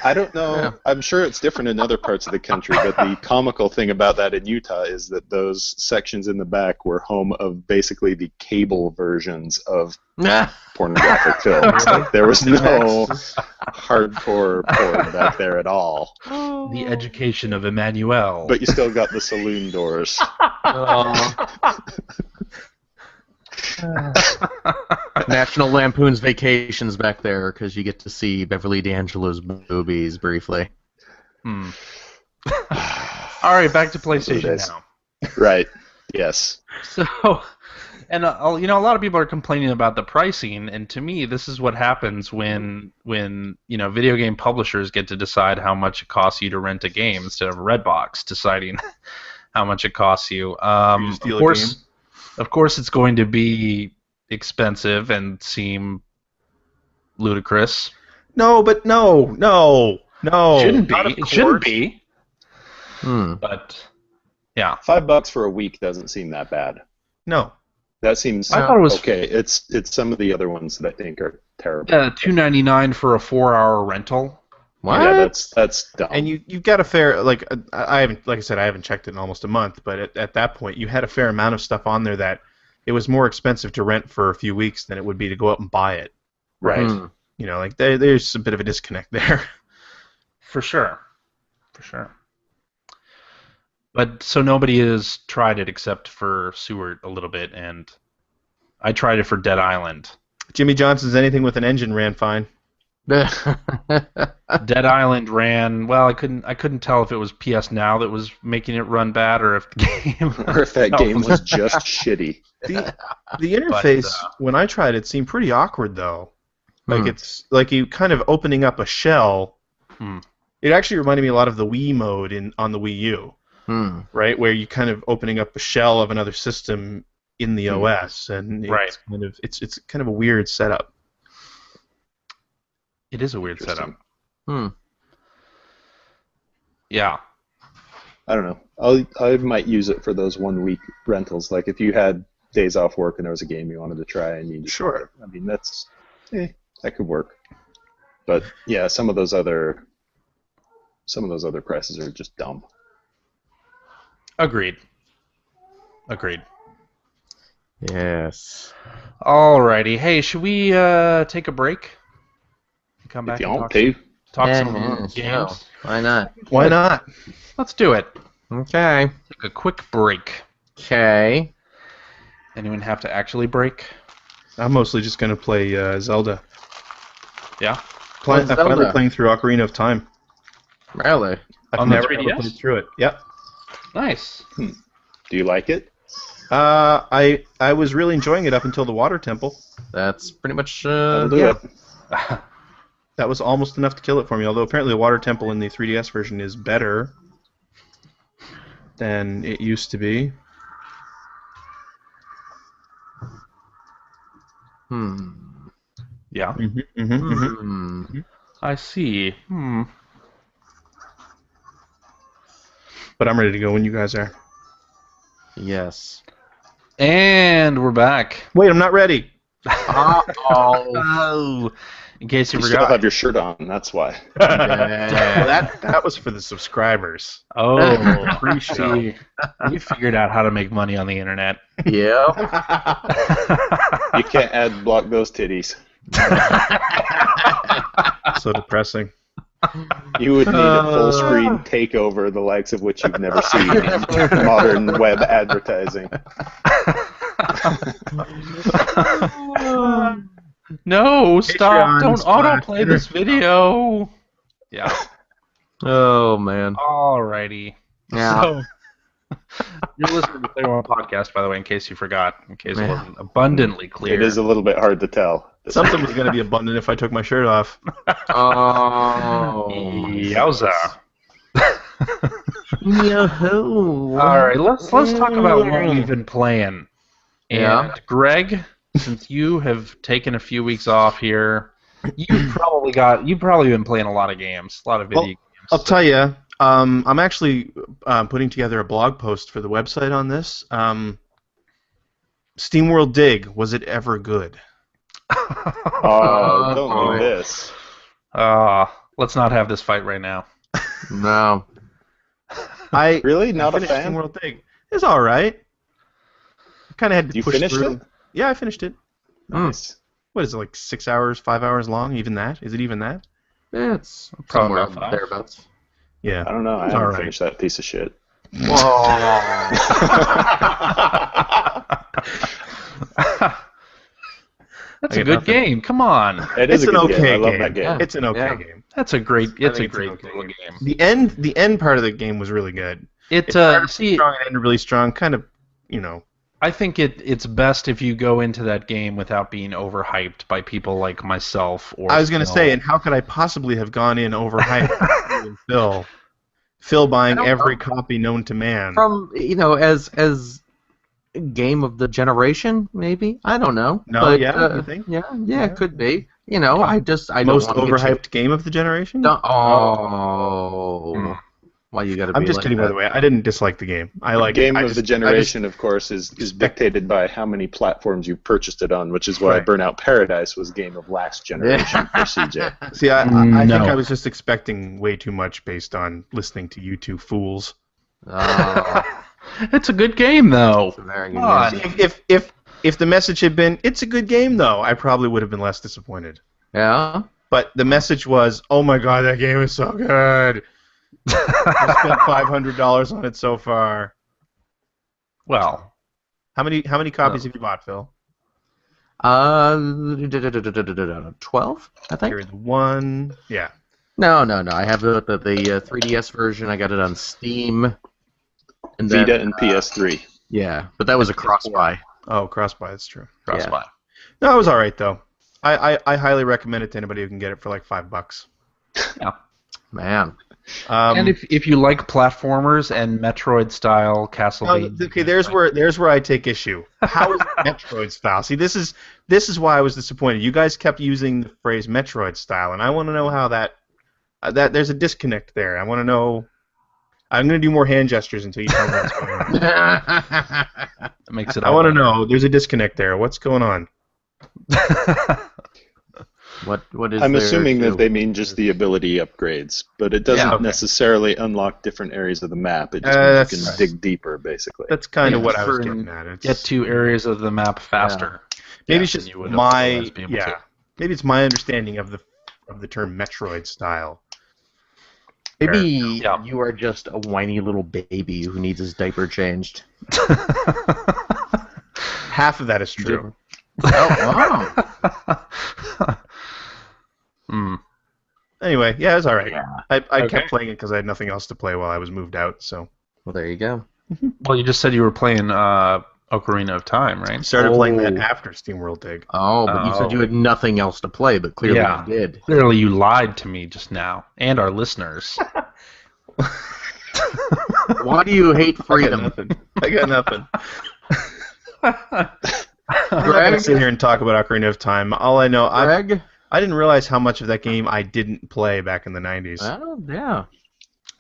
I don't know. I'm sure it's different in other parts of the country, but the comical thing about that in Utah is that those sections in the back were home of basically the cable versions of pornographic films. Like, there was no hardcore porn back there at all. the education of Emmanuel. But you still got the saloon doors. National Lampoon's Vacations back there because you get to see Beverly D'Angelo's boobies briefly. All right, back to That's what it PlayStation is. now. Right. Yes. So, And a lot of people are complaining about the pricing, and to me, this is what happens when video game publishers get to decide how much it costs you to rent a game instead of Redbox deciding how much it costs you. Of course, it's going to be expensive and seem ludicrous. No. Shouldn't be. It shouldn't be. But yeah, $5 for a week doesn't seem that bad. No. That seems I thought it was okay. It's some of the other ones that I think are terrible. $2.99 for a 4-hour rental. What? Yeah, that's dumb. And you've got a fair I haven't checked it in almost a month, but at that point you had a fair amount of stuff on there that it was more expensive to rent for a few weeks than it would be to go out and buy it. Right. There's a bit of a disconnect there. For sure. But so nobody has tried it except for Seward a little bit, and I tried it for Dead Island. Jimmy Johnson's anything with an engine ran fine. Dead Island ran well. I couldn't tell if it was PS Now that was making it run bad, or if the game or if that game was just shitty. The interface when I tried it seemed pretty awkward though. Like it's like you kind of opening up a shell. It actually reminded me a lot of the Wii mode on the Wii U. Right, where you kind of opening up a shell of another system in the OS, and it's kind of a weird setup. It is a weird setup. Yeah. I don't know. I might use it for those 1 week rentals. Like if you had days off work and there was a game you wanted to try, and you just sure. I mean that could work. But yeah, some of those other prices are just dumb. Agreed. Yes. Alrighty. Hey, should we take a break? Come back and talk some games. Why not? Why not? Let's do it. Okay. Take a quick break. Okay. Anyone have to actually break? I'm mostly just going to play Zelda. Yeah? I'm finally playing through Ocarina of Time. Really? On the 3DS? Played through it. Yep. Nice. Do you like it? I was really enjoying it up until the water temple. That's pretty much That'll do it. That was almost enough to kill it for me, although apparently the water temple in the 3DS version is better than it used to be. Yeah. I see. But I'm ready to go when you guys are. Yes. And we're back. Wait, I'm not ready. Oh. In case you forgot. Still have your shirt on, that's why. That was for the subscribers. Oh, appreciate. You figured out how to make money on the internet. Yeah. You can't Adblock those titties. So depressing. You would need a full screen takeover, the likes of which you've never seen in modern web advertising. No, stop! Don't autoplay this video. Yeah. Oh man. Alrighty. Yeah. So, you're listening to Player One Podcast, by the way, in case you forgot, in case it wasn't abundantly clear. It is a little bit hard to tell. Something was going to be abundant if I took my shirt off. Oh. Yowza. Yahoo! All right, let's talk about what we've been playing. Yeah. And Greg, since you have taken a few weeks off here, you've probably been playing a lot of games, a lot of video games. I'll tell you, I'm actually putting together a blog post for the website on this. SteamWorld Dig, was it ever good? Oh, don't do this. Let's not have this fight right now. No. I really not a finished fan. SteamWorld Dig. It's all right. I kind of had to You push finished through. it? Yeah, I finished it. Nice. What is it, like 6 hours, 5 hours long? Even that? Is it even that? Yeah, it's Probably somewhere about 5. thereabouts. Yeah. I don't know. I It's haven't all right. finished that piece of shit. That's a good game. Come on. It is It's a an good game. okay I love game. that game. It's an okay Yeah. game. That's a great. It's a think it's great an okay little game. game. The end part of the game was really good. It It started see strong and ended really strong. Kind of, I think it's best if you go into that game without being overhyped by people like myself or I was going to Phil. say, and how could I possibly have gone in overhyped? Phil buying every copy known to man. From as game of the generation, maybe, I don't know. No, but, you think? Yeah, it could be. I don't Most want overhyped game of the generation. Why you got to be? I'm just like kidding, that? by the way. I didn't dislike the game. Game of the generation, of course, is dictated by how many platforms you purchased it on, which is why Burnout Paradise was game of last generation for CJ. See, I think I was just expecting way too much based on listening to you two fools. It's a good game, though. It's a very good game. If the message had been, it's a good game, though, I probably would have been less disappointed. Yeah? But the message was, oh my god, that game is so good. I spent $500 on it so far. Well, how many copies have you bought, Phil? 12, I think. Here's one. Yeah. No. I have the 3DS version. I got it on Steam. And Vita and PS3. Yeah, but that was a cross-buy. Oh, cross-buy, that's true. cross-buy. No, it was alright, though. I highly recommend it to anybody who can get it for like $5. Yeah. Man. And if you like platformers and Metroid-style Castlevania... Okay, there's where I take issue. How is Metroid style? See, this is why I was disappointed. You guys kept using the phrase Metroid style, and I want to know how that there's a disconnect there. I want to know. I'm going to do more hand gestures until you tell me what's going on. That makes it. I want to know. There's a disconnect there. What's going on? What is? I'm assuming that they mean just the ability upgrades, but it doesn't necessarily unlock different areas of the map. It just means you can dig deeper, basically. That's kind of what I was getting at. Get to areas of the map faster. Maybe it's just my Maybe it's my understanding of the term Metroid style. Maybe you are just a whiny little baby who needs his diaper changed. Half of that is true. Oh, wow. Anyway, yeah, it was alright. Yeah. I kept playing it because I had nothing else to play while I was moved out. So. Well, there you go. Well, you just said you were playing Ocarina of Time, right? Started playing that after SteamWorld Dig. Oh, but you said you had nothing else to play, but clearly you did. Clearly you lied to me just now, and our listeners. Why do you hate freedom? I got nothing. I'm not going to sit here and talk about Ocarina of Time. All I know, Greg? I didn't realize how much of that game I didn't play back in the 90s. Oh, yeah.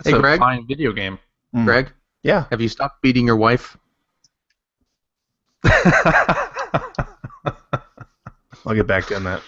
It's a fine video game. Greg? Yeah. Have you stopped beating your wife? I'll get back to on that.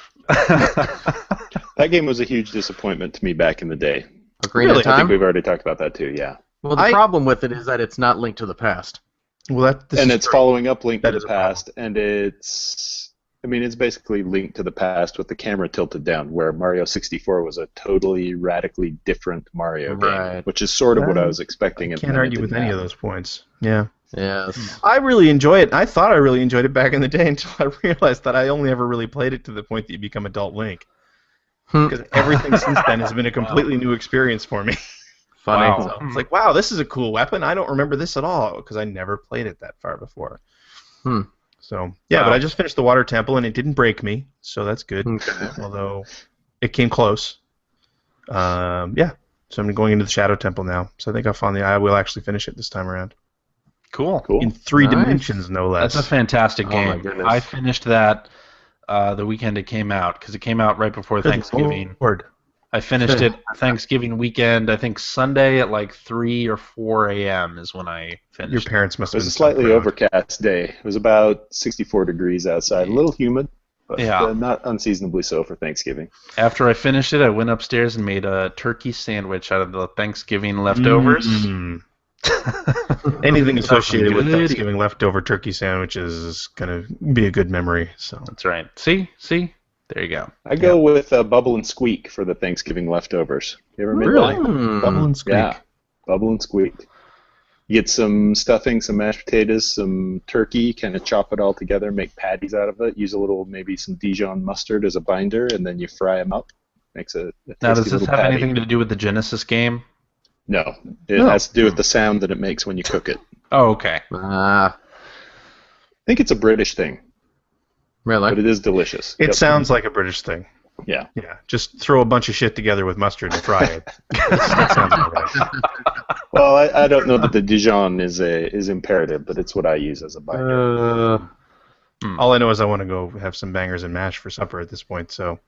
That game was a huge disappointment to me back in the day. Ocarina of Time? I think we've already talked about that too, yeah. Well, the problem with it is that it's not Link to the Past. Well, it's following up Link to the Past, and it's basically Link to the Past with the camera tilted down, where Mario 64 was a totally radically different Mario game, which is sort of what I was expecting. I can't argue with any of those points. Yeah. Yes. I really enjoy it. I thought I really enjoyed it back in the day until I realized that I only ever really played it to the point that you become adult Link. Because everything since then has been a completely new experience for me. Funny. Wow. So it's like, wow, this is a cool weapon. I don't remember this at all because I never played it that far before. So, yeah, but I just finished the Water Temple and it didn't break me, so that's good. Although it came close. Yeah, so I'm going into the Shadow Temple now. So I think I will actually finish it this time around. Cool. In 3 dimensions, no less. That's a fantastic game. My goodness. I finished that the weekend it came out, because it came out right before Thanksgiving. Lord. I finished it Thanksgiving weekend, I think Sunday at like 3 or 4 a.m. is when I finished. Your parents must have been It was a slightly overcast day. It was about 64 degrees outside, a little humid, but not unseasonably so for Thanksgiving. After I finished it, I went upstairs and made a turkey sandwich out of the Thanksgiving leftovers. Anything associated with Thanksgiving leftover turkey sandwiches is going to be a good memory. So that's right. See? There you go. I go with Bubble and Squeak for the Thanksgiving leftovers. You ever made that? Bubble and Squeak. Yeah, Bubble and Squeak. You get some stuffing, some mashed potatoes, some turkey, kind of chop it all together, make patties out of it, use a little, maybe some Dijon mustard as a binder, and then you fry them up. Makes a now, does this have patty. anything to do with the Genesis game? No. It has to do with the sound that it makes when you cook it. Oh, okay. think it's a British thing. Really? But it is delicious. It sounds like a British thing. Yeah. Yeah. Just throw a bunch of shit together with mustard and fry it. That sounds all right. Well, I don't know that the Dijon is imperative, but it's what I use as a binder. All I know is I want to go have some bangers and mash for supper at this point. So.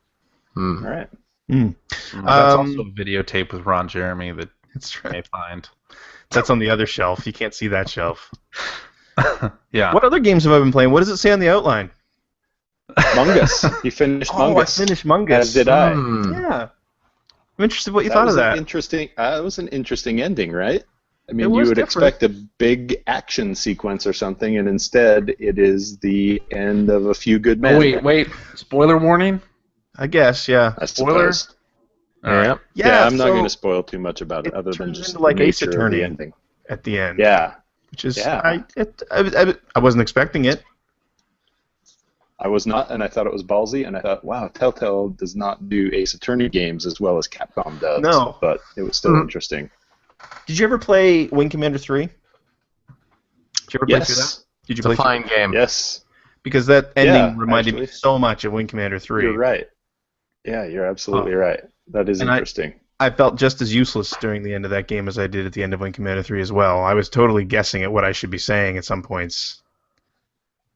All right. That's also a videotape with Ron Jeremy that That's you may right. find. That's on the other shelf. You can't see that shelf. Yeah. What other games have I been playing? What does it say on the outline? Mungus. You finished Mungus. I finished Mungus. As did I. Yeah. I'm interested what you thought of that. It was an interesting ending, right? I mean, It you was would different. expect a big action sequence or something, and instead it is the end of a few good men. Oh, wait. Spoiler warning? I guess, yeah. I Spoiler? suppose. All right. Yeah, I'm not so going to spoil too much about it, it other than turns just into like the Ace nature of Attorney. the ending. At the end. Yeah, Which is, Yeah. I wasn't expecting it. I was not, and I thought it was ballsy, and I thought, wow, Telltale does not do Ace Attorney games as well as Capcom does. No. But it was still interesting. Did you ever play Wing Commander 3? Did you ever play through that? Yes. Did you It's a play through fine game. Yes. Because that ending Yeah, reminded me actually. so much of Wing Commander 3. You're right. Yeah, you're absolutely right. That is And interesting. I felt just as useless during the end of that game as I did at the end of Wing Commander 3 as well. I was totally guessing at what I should be saying at some points.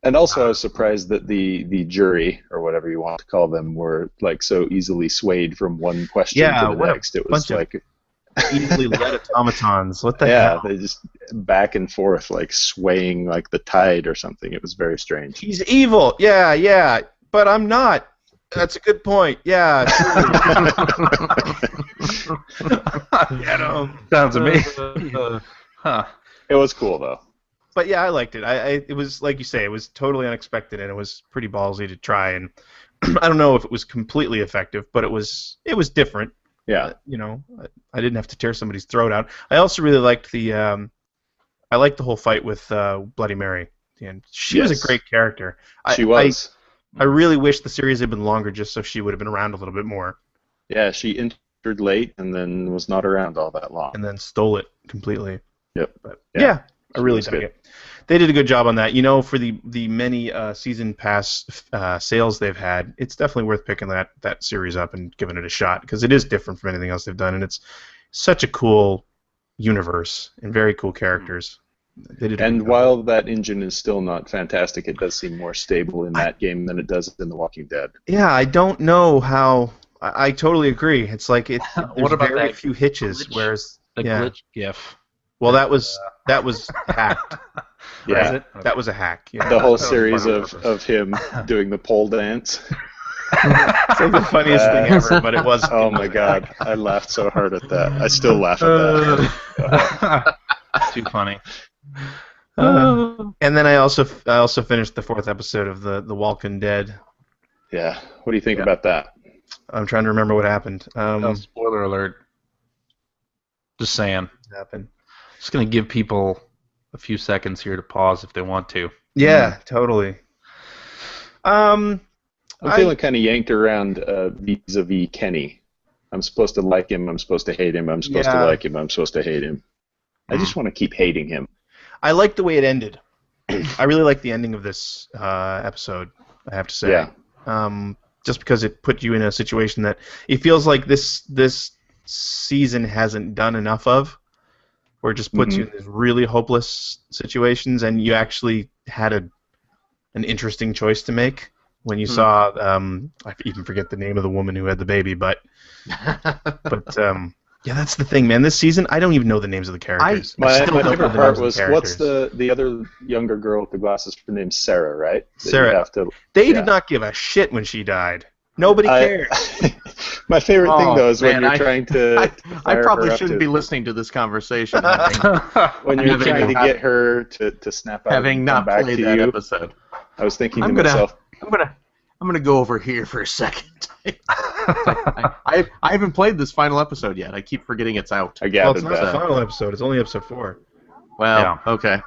And also, I was surprised that the jury, or whatever you want to call them, were like so easily swayed from one question Yeah, to the what a next. It was bunch of like, Easily led automatons. What the yeah, hell? they just back and forth, like swaying like the tide or something. It was very strange. He's evil. Yeah, but I'm not. That's a good point. Yeah. Get him. Sounds amazing. Huh. It was cool though. But yeah, I liked it. It was like you say, it was totally unexpected, and it was pretty ballsy to try. And I don't know if it was completely effective, but it was different. Yeah. I didn't have to tear somebody's throat out. I also really liked the whole fight with Bloody Mary. And she was Yes. a great character. She was. I really wish the series had been longer, just so she would have been around a little bit more. Yeah, she entered late and then was not around all that long. And then stole it completely. Yep. But Yeah. yeah, I She really was dug good. it. They did a good job on that. For the many season pass sales they've had, it's definitely worth picking that series up and giving it a shot, because it is different from anything else they've done, and it's such a cool universe and very cool characters. They did a And good job. while that engine is still not fantastic, it does seem more stable in that game than it does in The Walking Dead. Yeah, I don't know how. I totally agree. It's like there's What about very that few hitches, glitch? whereas The yeah. glitch GIF. Well, that was hacked. Yeah. Is it? That was a hack. Yeah. The whole That was series fun on of purpose. him doing the pole dance. It's like the funniest thing ever, but it was. Oh my god, I laughed so hard at that. I still laugh at that. Too funny. And then I also finished the 4th episode of the Walking Dead. Yeah. What do you think about that? I'm trying to remember what happened. Spoiler alert. Just saying. Happened. Just going to give people a few seconds here to pause if they want to. Yeah, totally. I'm feeling kind of yanked around vis-a-vis Kenny. I'm supposed to like him. I'm supposed to hate him. I'm supposed to Yeah. like him. I'm supposed to hate him. I just want to keep hating him. I like the way it ended. I really like the ending of this episode, I have to say. Yeah. Just because it put you in a situation that it feels like this season hasn't done enough of, where it just puts you in these really hopeless situations, and you actually had an interesting choice to make when you saw, I even forget the name of the woman who had the baby, but yeah, that's the thing, man. This season, I don't even know the names of the characters. My still don't know favorite the part names of was, the what's characters. the other younger girl with the glasses? Her name's Sarah, right? That you Sarah. have to- They yeah. did not give a shit when she died. Nobody cared. My favorite thing, though, is when man, you're I- trying to I fire probably her up shouldn't to- be listening to this conversation, when you're having trying to not- get her to snap out having and come not back played to that you. episode. I was thinking I'm to gonna- myself, I'm gonna go over here for a second. I haven't played this final episode yet. I keep forgetting it's out. I Well, gathered it's not the that. final episode. It's only episode 4. Well, okay.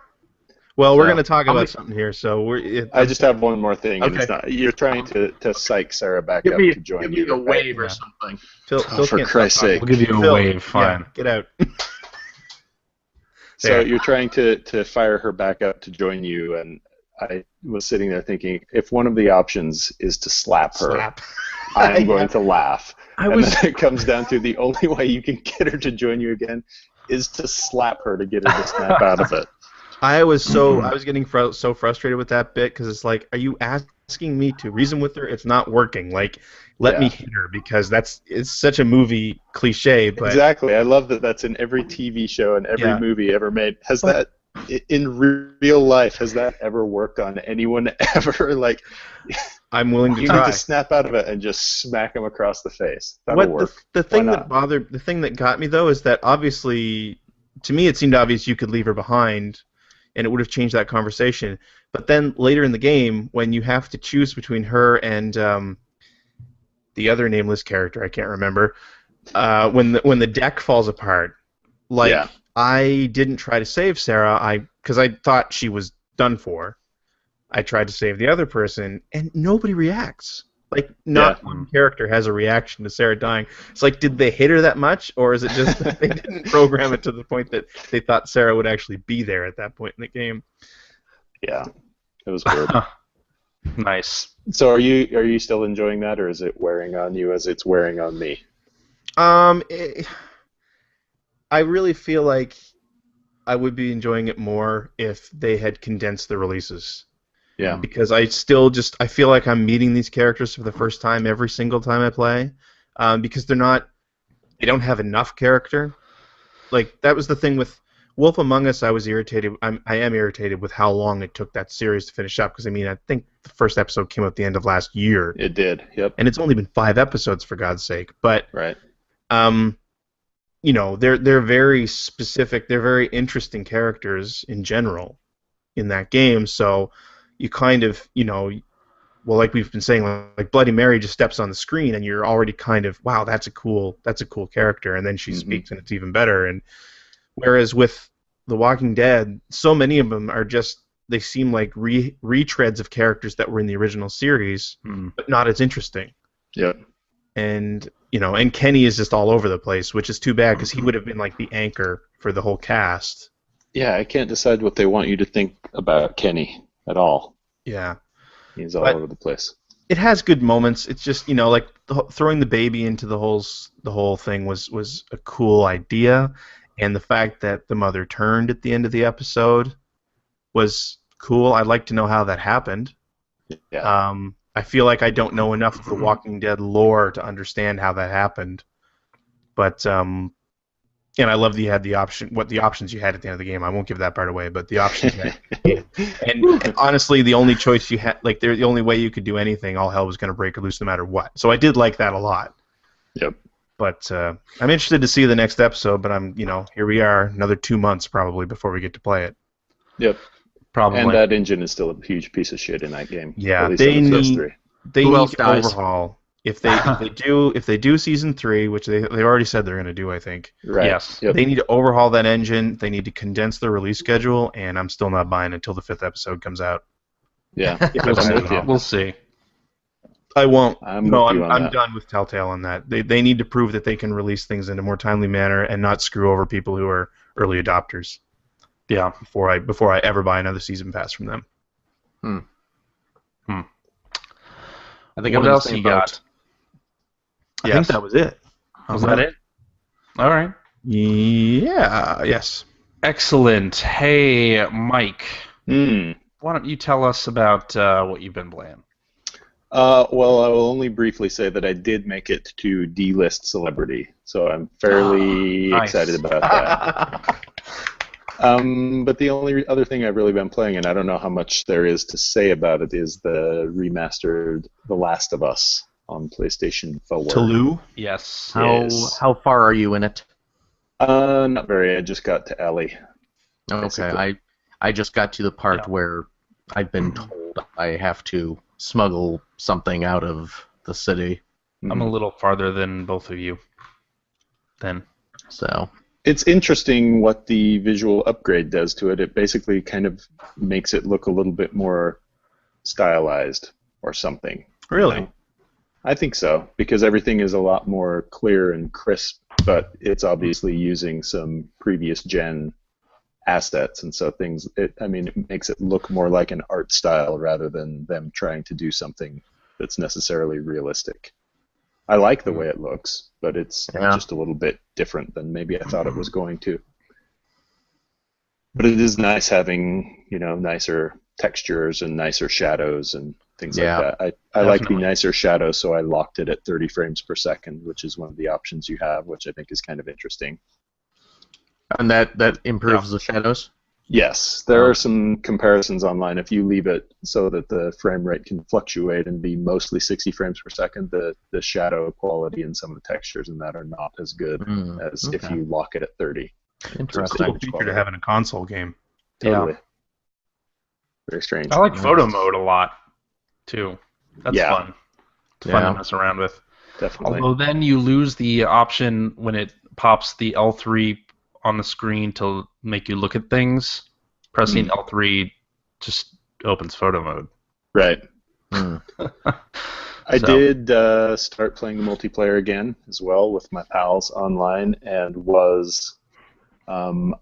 Well, we're So, going to talk I'll about be- something here, so I just have one more thing, and Okay. it's not. You're trying to psych Sarah back Give up me to join give you. me a right? wave or Yeah. something. Phil, Oh, Phil for can't stop Christ's talking. sake. We'll give you a Phil, wave, fine. Yeah, get out. So There. you're trying to fire her back up to join you, and I was sitting there thinking, if one of the options is to slap her, I'm going to laugh. And then it comes down to the only way you can get her to join you again is to slap her to get her to snap out of it. I was getting so frustrated with that bit because it's like, are you asking me to reason with her? It's not working. Like, let me hit her because it's such a movie cliche. But exactly, I love that. That's in every TV show and every movie ever made. In real life, has that ever worked on anyone ever? Like, I'm willing to you try. need to snap out of it and just smack him across the face. That'll work. The thing that got me though is that obviously, to me, it seemed obvious you could leave her behind, and it would have changed that conversation. But then later in the game, when you have to choose between her and the other nameless character, I can't remember, when the deck falls apart, I didn't try to save Sarah, because I thought she was done for. I tried to save the other person, and nobody reacts. Like, not one character has a reaction to Sarah dying. It's like, did they hit her that much, or is it just that they didn't program it to the point that they thought Sarah would actually be there at that point in the game? Yeah, it was weird. Nice. So are you still enjoying that, or is it wearing on you as it's wearing on me? I really feel like I would be enjoying it more if they had condensed the releases. Yeah. Because I feel like I'm meeting these characters for the first time every single time I play, because they don't have enough character. Like, that was the thing with Wolf Among Us. I was irritated. I am irritated with how long it took that series to finish up. Because I think the first episode came out at the end of last year. It did. Yep. And it's only been 5 episodes, for God's sake. But right. They're very specific. They're very interesting characters in general in that game. So you kind of, like we've been saying, like Bloody Mary just steps on the screen and you're already kind of, wow, that's a cool character, and then she speaks and it's even better. And whereas with The Walking Dead, so many of them are just, they seem like retreads of characters that were in the original series, but not as interesting. Yeah. And and Kenny is just all over the place, which is too bad because he would have been like the anchor for the whole cast. Yeah, I can't decide what they want you to think about Kenny at all. Yeah. He's all over the place. It has good moments. It's just, like throwing the baby into the whole thing was a cool idea, and the fact that the mother turned at the end of the episode was cool. I'd like to know how that happened. Yeah. I feel like I don't know enough of the Walking Dead lore to understand how that happened, but and I love that you had the options you had at the end of the game. I won't give that part away, but the options you had. And honestly, the only choice you had, like the only way you could do anything, all hell was going to break loose no matter what. So I did like that a lot. Yep. But I'm interested to see the next episode. But I'm, here we are, another 2 months probably before we get to play it. Yep. Probably. And that engine is still a huge piece of shit in that game. Yeah, at least they in the first need 3. They Who need else to dies? overhaul. If they do season 3, which they've already said they're going to do, I think. Right. Yes. Yep. They need to overhaul that engine. They need to condense the release schedule, and I'm still not buying until the 5th episode comes out. Yeah. I'm with you. We'll see. I won't. I'm done with Telltale on that. They need to prove that they can release things in a more timely manner and not screw over people who are early adopters. Yeah. Before I ever buy another season pass from them. I think What I'm else you got? I think that was it. Was that it? All right. Yeah. Yes. Excellent. Hey, Mike. Hmm. Why don't you tell us about what you've been playing? Well, I will only briefly say that I did make it to D-list celebrity, so I'm fairly Nice. excited about that. But the only other thing I've really been playing, and I don't know how much there is to say about it, is the remastered The Last of Us on PlayStation 4. Toulouse? Yes. Yes. How far are you in it? Not very. I just got to Ellie. Okay, Basically. I just got to the part where I've been told I have to smuggle something out of the city. I'm a little farther than both of you. Then. So It's interesting what the visual upgrade does to it. It basically kind of makes it look a little bit more stylized or something. Really? I think so, because everything is a lot more clear and crisp, but it's obviously using some previous gen assets, and so it makes it look more like an art style rather than them trying to do something that's necessarily realistic. I like the way it looks, but it's just a little bit different than maybe I thought it was going to. But it is nice having, nicer textures and nicer shadows and things like that. I like the nicer shadows, so I locked it at 30 frames per second, which is one of the options you have, which I think is kind of interesting. And that improves the shadows? Yes, there are some comparisons online. If you leave it so that the frame rate can fluctuate and be mostly 60 frames per second, the shadow quality and some of the textures in that are not as good as if you lock it at 30. Interesting. Cool feature to have in a console game. Totally. Yeah. Very strange. I like photo mode a lot, too. That's fun. It's fun to mess around with. Definitely. Although then you lose the option when it pops the L3 on the screen to make you look at things. Pressing L3 just opens photo mode. Right. I did start playing the multiplayer again as well with my pals online, and was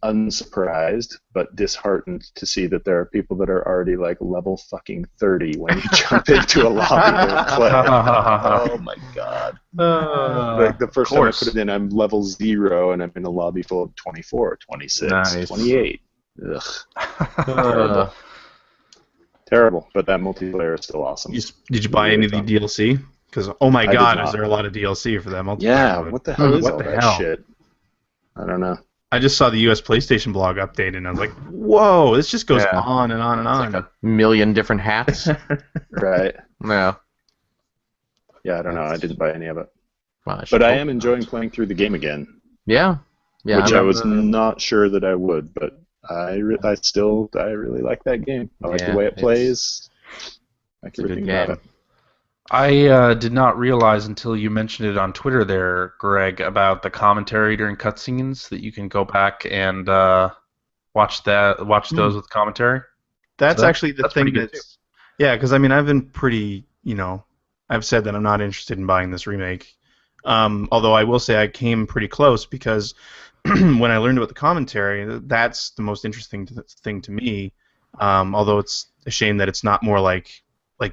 unsurprised but disheartened to see that there are people that are already like level fucking 30 when you jump into a lobby to play. Oh my god. Like the first time I put it in, I'm level 0 and I'm in a lobby full of 24, 26, 28. Ugh. Terrible. Terrible, but that multiplayer is still awesome. Did you buy any of the DLC? Because, oh my god, is there a lot of DLC for that multiplayer? Yeah, what the hell is all that shit? I don't know. I just saw the US PlayStation blog update, and I was like, whoa, this just goes on and on and on. It's like a million different hats. Right. Yeah. Yeah, I don't know. I didn't buy any of it. Well, but I am enjoying playing through the game again. Yeah. Which I was not sure that I would, but I really like that game. I like the way it plays. I like everything about it. I did not realize until you mentioned it on Twitter there, Greg, about the commentary during cutscenes, that you can go back and watch those with commentary. That's actually the thing that's... Yeah, because, I've been pretty, I've said that I'm not interested in buying this remake. Although I will say I came pretty close, because when I learned about the commentary, that's the most interesting thing to me. Although it's a shame that it's not more like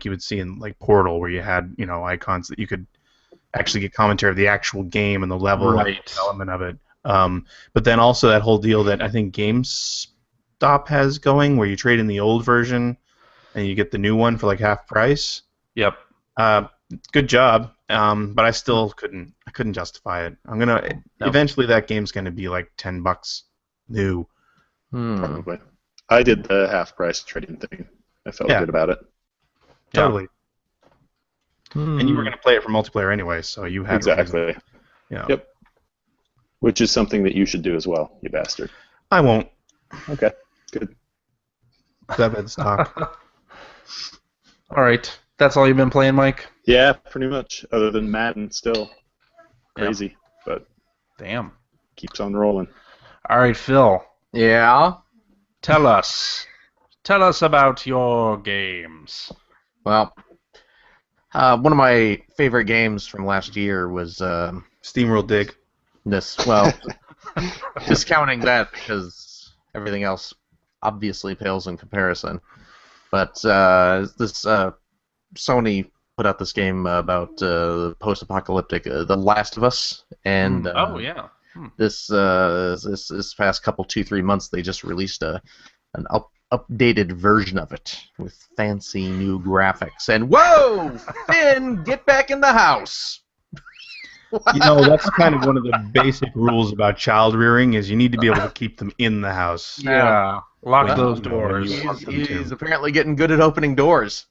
you would see in like Portal, where you had icons that you could actually get commentary of the actual game and the level and development of it. But then also that whole deal that I think GameStop has going, where you trade in the old version and you get the new one for like half price. Yep. Good job. But I still couldn't justify it. Eventually that game's gonna be like $10 new. Probably. I did the half price trading thing. I felt good about it. Totally. And you were going to play it for multiplayer anyway, so you had exactly. Yep. Which is something that you should do as well, you bastard. I won't. Okay. Good. That's talk. All right. That's all you've been playing, Mike? Yeah, pretty much. Other than Madden, still crazy, but damn, keeps on rolling. All right, Phil. Yeah. Tell us about your games. Well, one of my favorite games from last year was SteamWorld Dig. Discounting that because everything else obviously pales in comparison. But this Sony put out this game about post-apocalyptic, The Last of Us, and this past couple 2-3 months they just released an updated version of it with fancy new graphics. And whoa, Finn, get back in the house! That's kind of one of the basic rules about child rearing, is you need to be able to keep them in the house. Yeah, lock those doors. He's apparently getting good at opening doors.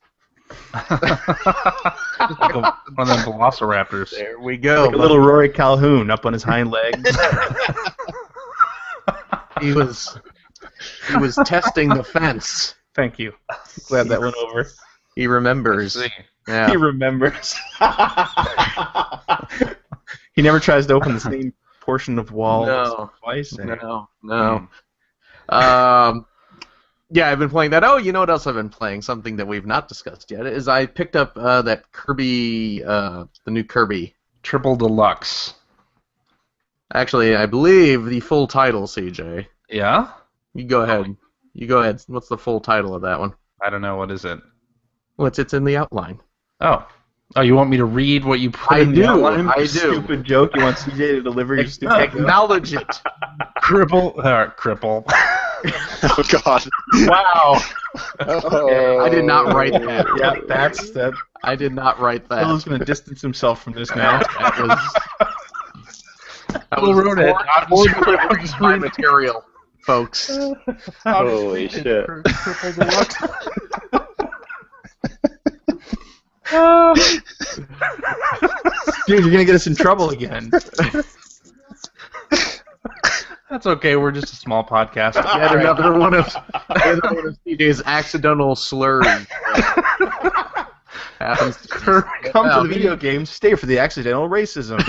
Like one of them velociraptors. There we go. Like a little Rory Calhoun up on his hind legs. He was testing the fence. Thank you. Glad that went over. He remembers. Yeah. He remembers. He never tries to open the same portion of wall twice. No. Yeah, I've been playing that. Oh, you know what else I've been playing? Something that we've not discussed yet is I picked up that Kirby, the new Kirby Triple Deluxe. Actually, I believe the full title, CJ. Yeah? You go ahead. You go ahead. What's the full title of that one? I don't know. What is it? Well, it's in the outline. Oh, you want me to read what you put in the outline? I do. Stupid joke. You want CJ to deliver your stupid joke? Acknowledge it. Cripple. Oh God! Wow. Oh. I did not write that. Yeah, that's that. I did not write that. Phil's going to distance himself from this now. Who wrote it? My material, folks. Holy shit! Triple Deluxe. Dude, you're going to get us in trouble again. That's okay. We're just a small podcast. Yet another one of CJ's accidental slurs. Happens. Come to the video games, stay for the accidental racism.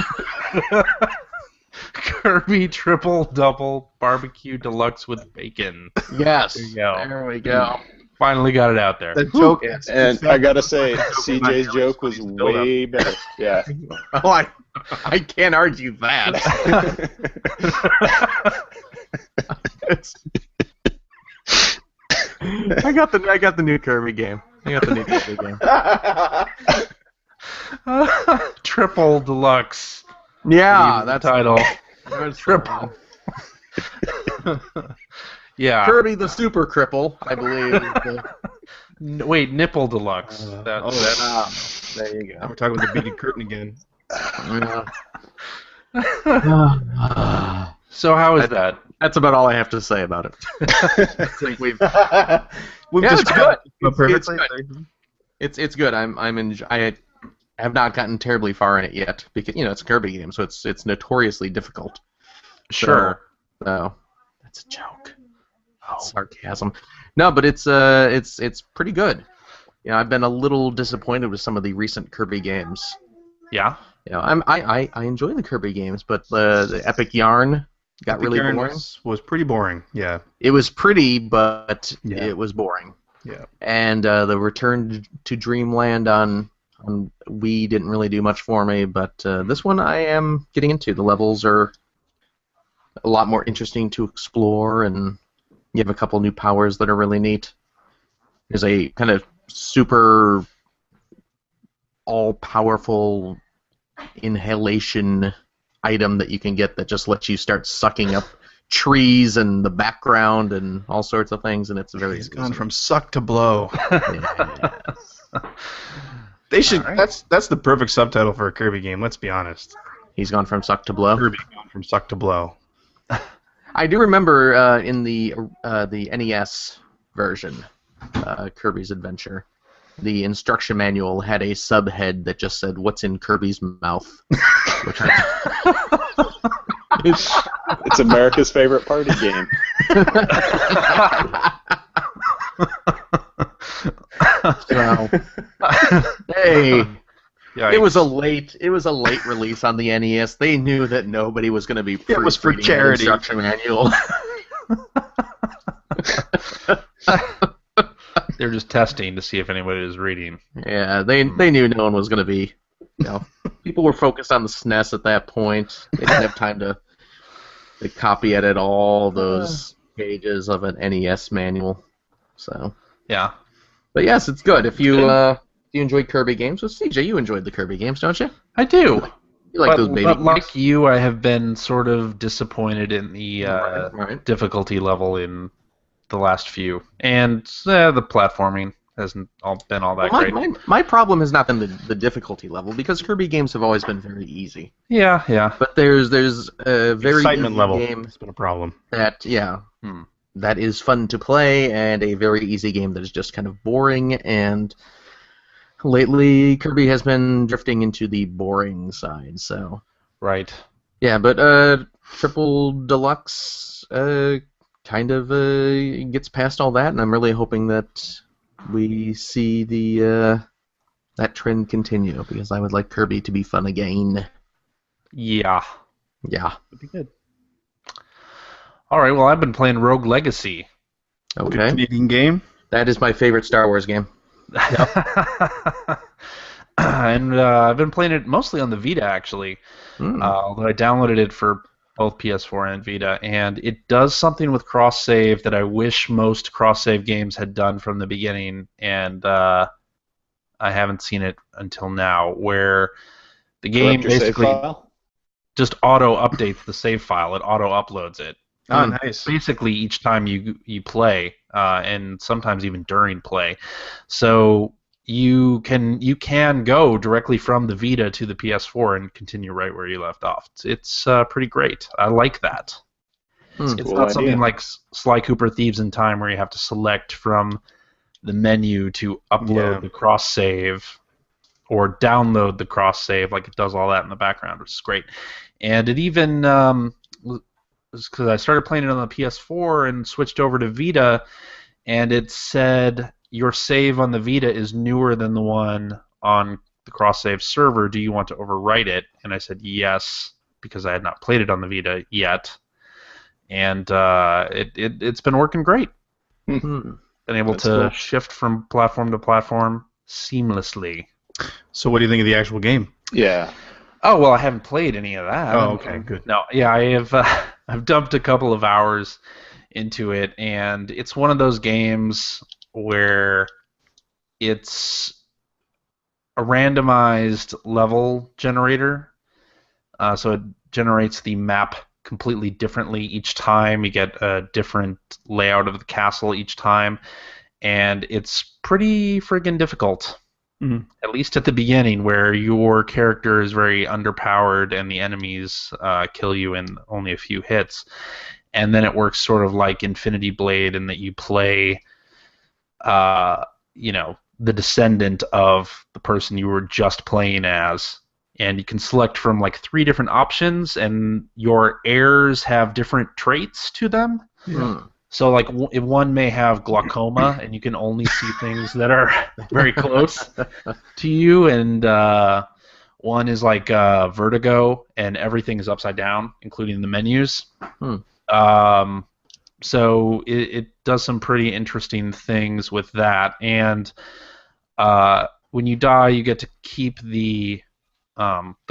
Kirby Triple Double Barbecue Deluxe with bacon. Yes. There you go. There we go. Finally got it out there. The joke, And I gotta say, CJ's joke was way better. Yeah. Oh, I can't argue that. I got the new Kirby game. Triple Deluxe. Yeah, The that's title. that's Triple. Yeah. Kirby the Super Cripple, I believe. Wait, Nipple Deluxe. There you go. We're talking about the beaded curtain again. So how is that? That's about all I have to say about it. I think we've It's good. Perfectly. It's good. I have not gotten terribly far in it yet because it's a Kirby game, so it's notoriously difficult. Sure. So that's a joke. Sarcasm. No, but it's pretty good. I've been a little disappointed with some of the recent Kirby games. Yeah. I enjoy the Kirby games, but the Epic Yarn got really boring. Was pretty boring. Yeah. It was pretty, but it was boring. Yeah. And the Return to Dreamland on Wii didn't really do much for me, but this one I am getting into. The levels are a lot more interesting to explore, and you have a couple new powers that are really neat. There's a kind of super all-powerful inhalation item that you can get that just lets you start sucking up trees and the background and all sorts of things, and it's very. He's gone from suck to blow. Yes. They should. Right. That's the perfect subtitle for a Kirby game. Let's be honest. He's gone from suck to blow. Kirby gone from suck to blow. I do remember in the NES version, Kirby's Adventure, the instruction manual had a subhead that just said, "What's in Kirby's mouth?" Which It's America's favorite party game. So, hey, Yikes. it was a late release on the NES. They knew that nobody was going to be. It was for proofreading charity. An instruction manual. They're just testing to see if anybody is reading. Yeah, they knew no one was going to be. People were focused on the SNES at that point. They didn't have time to copy edit all those pages of an NES manual. So. Yeah. But yes, it's good. If you enjoy Kirby games, well, CJ, you enjoyed the Kirby games, don't you? I do. You like those baby but games? like you, I have been sort of disappointed in the Right. difficulty level in the last few. And the platforming hasn't been all that great. My problem has not been the difficulty level, because Kirby games have always been very easy. Yeah. But there's a very Excitement easy level. game It's been a problem. that that is fun to play, and a very easy game that is just kind of boring. And lately, Kirby has been drifting into the boring side. So Right. yeah, but Triple Deluxe kind of gets past all that, and I'm really hoping that we see that trend continue, because I would like Kirby to be fun again. Yeah. Yeah. Would be good. All right, well, I've been playing Rogue Legacy. Okay. Canadian game. That is my favorite Star Wars game. And I've been playing it mostly on the Vita, actually. Although I downloaded it for both PS4 and Vita, and it does something with cross-save that I wish most cross-save games had done from the beginning, and I haven't seen it until now, where the game basically just auto-updates the save file. It auto-uploads it. Oh, nice. Basically, each time you play, and sometimes even during play. So you can go directly from the Vita to the PS4 and continue right where you left off. It's pretty great. I like that. It's cool not idea. something like Sly Cooper Thieves in Time where you have to select from the menu to upload the cross save or download the cross save. Like, it does all that in the background, which is great. And it even because I started playing it on the PS4 and switched over to Vita, and it said your save on the Vita is newer than the one on the cross-save server. Do you want to overwrite it? And I said yes, because I had not played it on the Vita yet. And it's been working great. Been able to shift from platform to platform seamlessly. So what do you think of the actual game? Yeah. Oh, well, I haven't played any of that. Oh, okay, good. No, yeah, I have. I've dumped a couple of hours into it, and it's one of those games where it's a randomized level generator. So it generates the map completely differently each time. You get a different layout of the castle each time, and it's pretty friggin' difficult. Mm-hmm. At least at the beginning, where your character is very underpowered and the enemies kill you in only a few hits. And then it works sort of like Infinity Blade in that you play, the descendant of the person you were just playing as. And you can select from like 3 different options, and your heirs have different traits to them. Yeah. So, like, one may have glaucoma, and you can only see things that are very close to you, and one is like vertigo, and everything is upside down, including the menus. So it does some pretty interesting things with that, and when you die, you get to keep the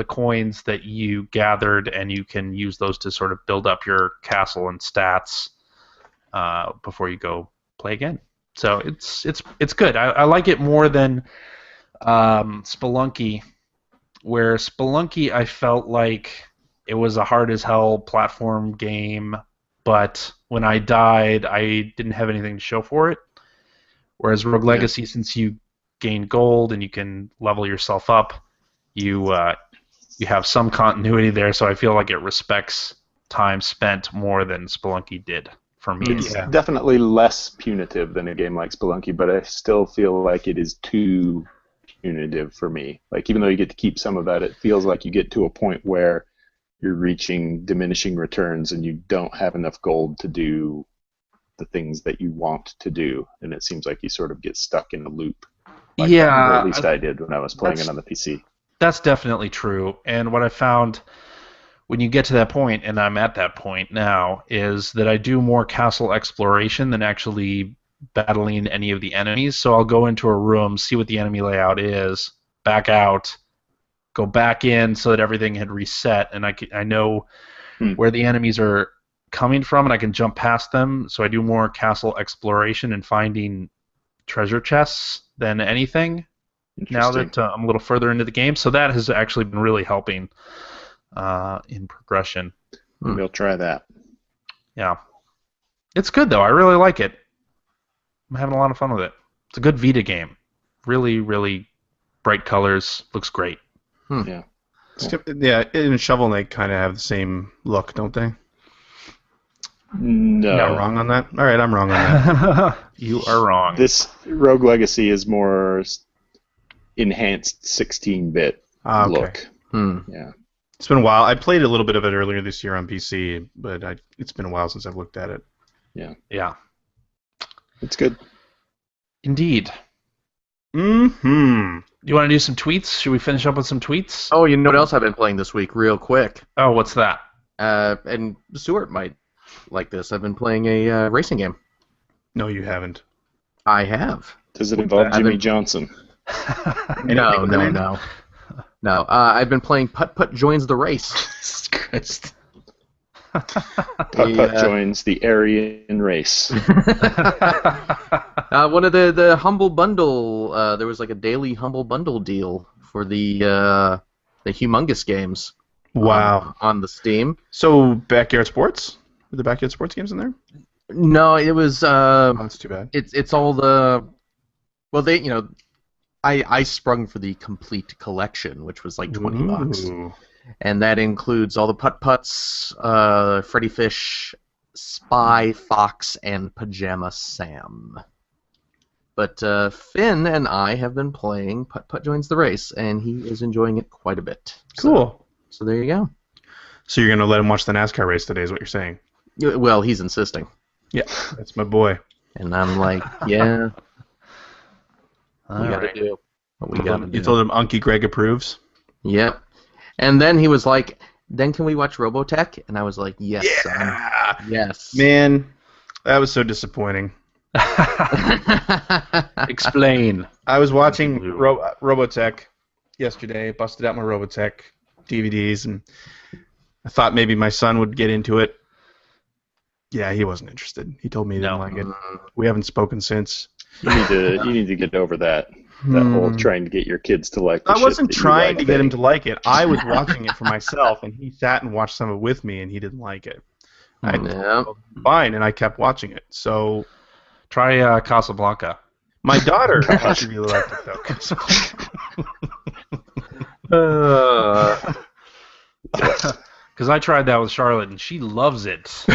coins that you gathered, and you can use those to sort of build up your castle and stats. Before you go play again, so it's good. I like it more than Spelunky, where Spelunky I felt like it was a hard as hell platform game, but when I died, I didn't have anything to show for it. Whereas Rogue Legacy, since you gain gold and you can level yourself up, you have some continuity there. So I feel like it respects time spent more than Spelunky did. For me, it's definitely less punitive than a game like Spelunky, but I still feel like it is too punitive for me. Like, even though you get to keep some of that, it feels like you get to a point where you're reaching diminishing returns and you don't have enough gold to do the things that you want to do, and it seems like you sort of get stuck in a loop. Like or at least I did when I was playing it on the PC. That's definitely true, and what I found when you get to that point, and I'm at that point now, is that I do more castle exploration than actually battling any of the enemies. So I'll go into a room, see what the enemy layout is, back out, go back in so that everything had reset, and I know where the enemies are coming from, and I can jump past them. So I do more castle exploration and finding treasure chests than anything now that I'm a little further into the game. So that has actually been really helping in progression. Maybe I'll try that. Yeah. It's good, though. I really like it. I'm having a lot of fun with it. It's a good Vita game. Really, really bright colors. Looks great. Yeah. Yeah, and Shovel Knight kind of have the same look, don't they? No. Am I wrong on that? All right, I'm wrong on that. You are wrong. This Rogue Legacy is more enhanced 16-bit look. Yeah. It's been a while. I played a little bit of it earlier this year on PC, but it's been a while since I've looked at it. Yeah. Yeah. It's good. Indeed. Mm-hmm. Do you want to do some tweets? Should we finish up with some tweets? Oh, you know what else I've been playing this week, real quick? Oh, what's that? And Stuart might like this. I've been playing a racing game. No, you haven't. I have. Does it involve Jimmy Johnson? No. No, I've been playing Putt Putt Joins the Race. Christ. Putt joins the Aryan race. One of the Humble Bundle, there was like a daily Humble Bundle deal for the Humongous games. Wow. On the Steam. So Backyard Sports? Were the Backyard Sports games in there? No, it was. That's too bad. It's all the. Well, I sprung for the complete collection, which was like $20, and that includes all the Putt-Putts, Freddy Fish, Spy, Fox, and Pajama Sam. But Finn and I have been playing Putt-Putt Joins the Race, and he is enjoying it quite a bit. Cool. So there you go. So you're gonna let him watch the NASCAR race today, is what you're saying? Well, he's insisting. Yeah, that's my boy. And I'm like, yeah. All We gotta right. do what we gotta do. You told him Unky Greg approves? Yep. And then he was like, then can we watch Robotech? And I was like, yes. Yeah! Yes. Man, that was so disappointing. Explain. I was watching Robotech yesterday, busted out my Robotech DVDs, and I thought maybe my son would get into it. Yeah, he wasn't interested. He told me he didn't like it. We haven't spoken since. You need to get over that whole trying to get your kids to like the I wasn't shit that trying you like to get him to like it. I was watching it for myself, and he sat and watched some of it with me, and he didn't like it. Fine, and I kept watching it. So Try Casablanca. my daughter actually really liked it, though. Because I tried that with Charlotte, and she loves it.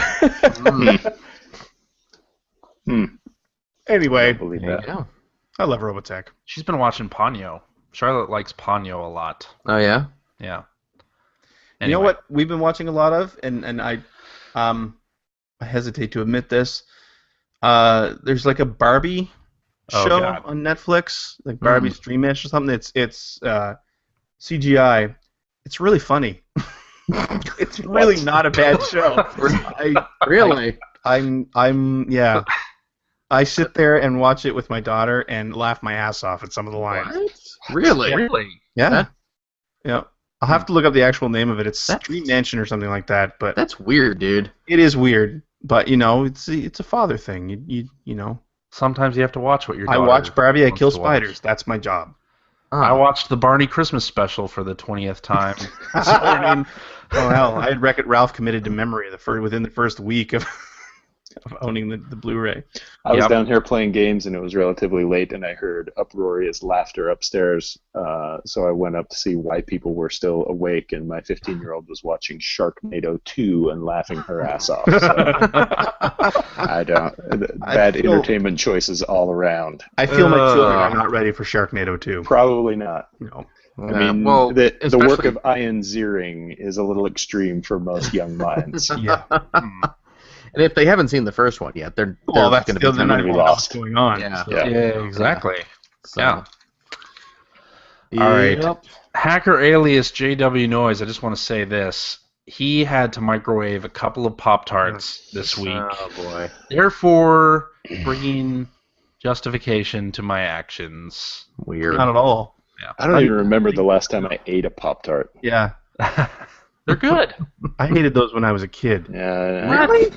Anyway, believe There you that. go. I love Robotech. She's been watching Ponyo. Charlotte likes Ponyo a lot. Oh, yeah? Yeah. You know what we've been watching a lot of, and I hesitate to admit this. There's like a Barbie show on Netflix, like Barbie's Dream Match or something. It's CGI. It's really funny. It's really not a bad show. Really? Yeah. I sit there and watch it with my daughter and laugh my ass off at some of the lines. What? Really? Really? Yeah. Yeah. I'll have to look up the actual name of it. It's Street Mansion or something like that. But That's weird, dude. it is weird. But it's a father thing. You know. Sometimes you have to watch what your I daughter watch Barbie. I wants kill to watch. spiders. That's my job. I watched the Barney Christmas special for the 20th time. So, I mean, oh hell, I had Wreck-It Ralph committed to memory within the first week of owning the Blu-ray. I was down here playing games, and it was relatively late, and I heard uproarious laughter upstairs. So I went up to see why people were still awake, and my 15-year-old was watching Sharknado 2 and laughing her ass off. So bad entertainment choices all around. I feel my children are not ready for Sharknado 2. Probably not. No. I mean, well, the work of Ian Ziering is a little extreme for most young minds. Yeah. And if they haven't seen the first one yet, they're That's going the to be other be night lost. what's going on. Yeah. So. Yeah. Exactly. So. Yeah. All right. Yep. Hacker alias JW Noise, I just want to say this. He had to microwave a couple of Pop-Tarts this week. Oh, boy. Therefore, bringing justification to my actions. Weird. Not at all. I don't even remember the last time I ate a Pop-Tart. Yeah. They're good. I hated those when I was a kid. Yeah. Really?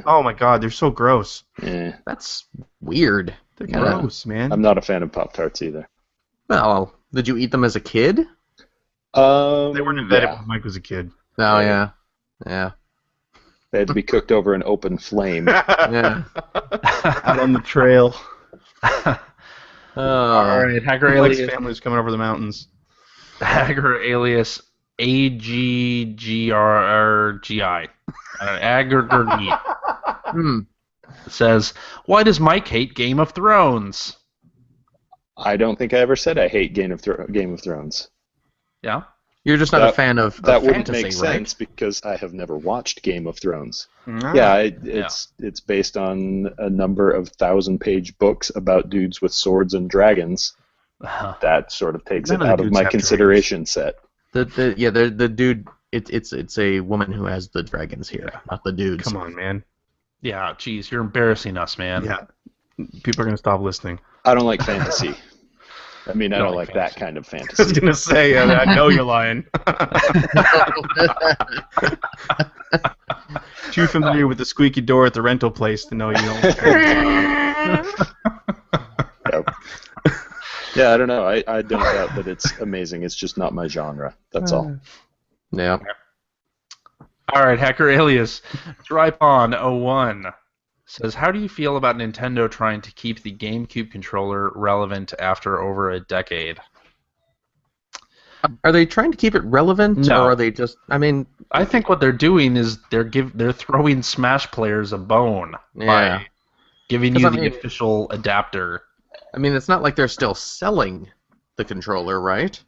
Oh my god, they're so gross. That's weird. They're Yeah. gross, man. I'm not a fan of Pop-Tarts either. Well, did you eat them as a kid? They weren't invented yeah. when Mike was a kid. Oh, yeah. Yeah. They had to be cooked over an open flame. Yeah. Out on the trail. All right, Hacker Mike's alias. family's coming over the mountains. Hacker alias AGGRRGI. Aggergergi says, why does Mike hate Game of Thrones? I don't think I ever said I hate Game of Thrones. Yeah? You're just not a fan of That wouldn't fantasy, make right? sense because I have never watched Game of Thrones. Ah. Yeah, it's based on a number of 1,000-page books about dudes with swords and dragons. That sort of takes None it of the out of dudes my have consideration set. The dude. It's a woman who has the dragons here, not the dudes. Come on, man. Yeah, geez, you're embarrassing us, man. Yeah. People are going to stop listening. I don't like fantasy. I mean, I don't like that kind of I was fantasy. going to say, I know you're lying. too familiar with the squeaky door at the rental place to know you don't. Yep. Yeah, I don't know. I don't doubt that it's amazing. It's just not my genre. That's all. Yeah. All right, Hacker Alias, Drypon01 says, how do you feel about Nintendo trying to keep the GameCube controller relevant after over a decade? Are they trying to keep it relevant, No. or are they just? I mean, I think what they're doing is they're throwing Smash players a bone by giving you the official adapter. I mean, it's not like they're still selling the controller, right?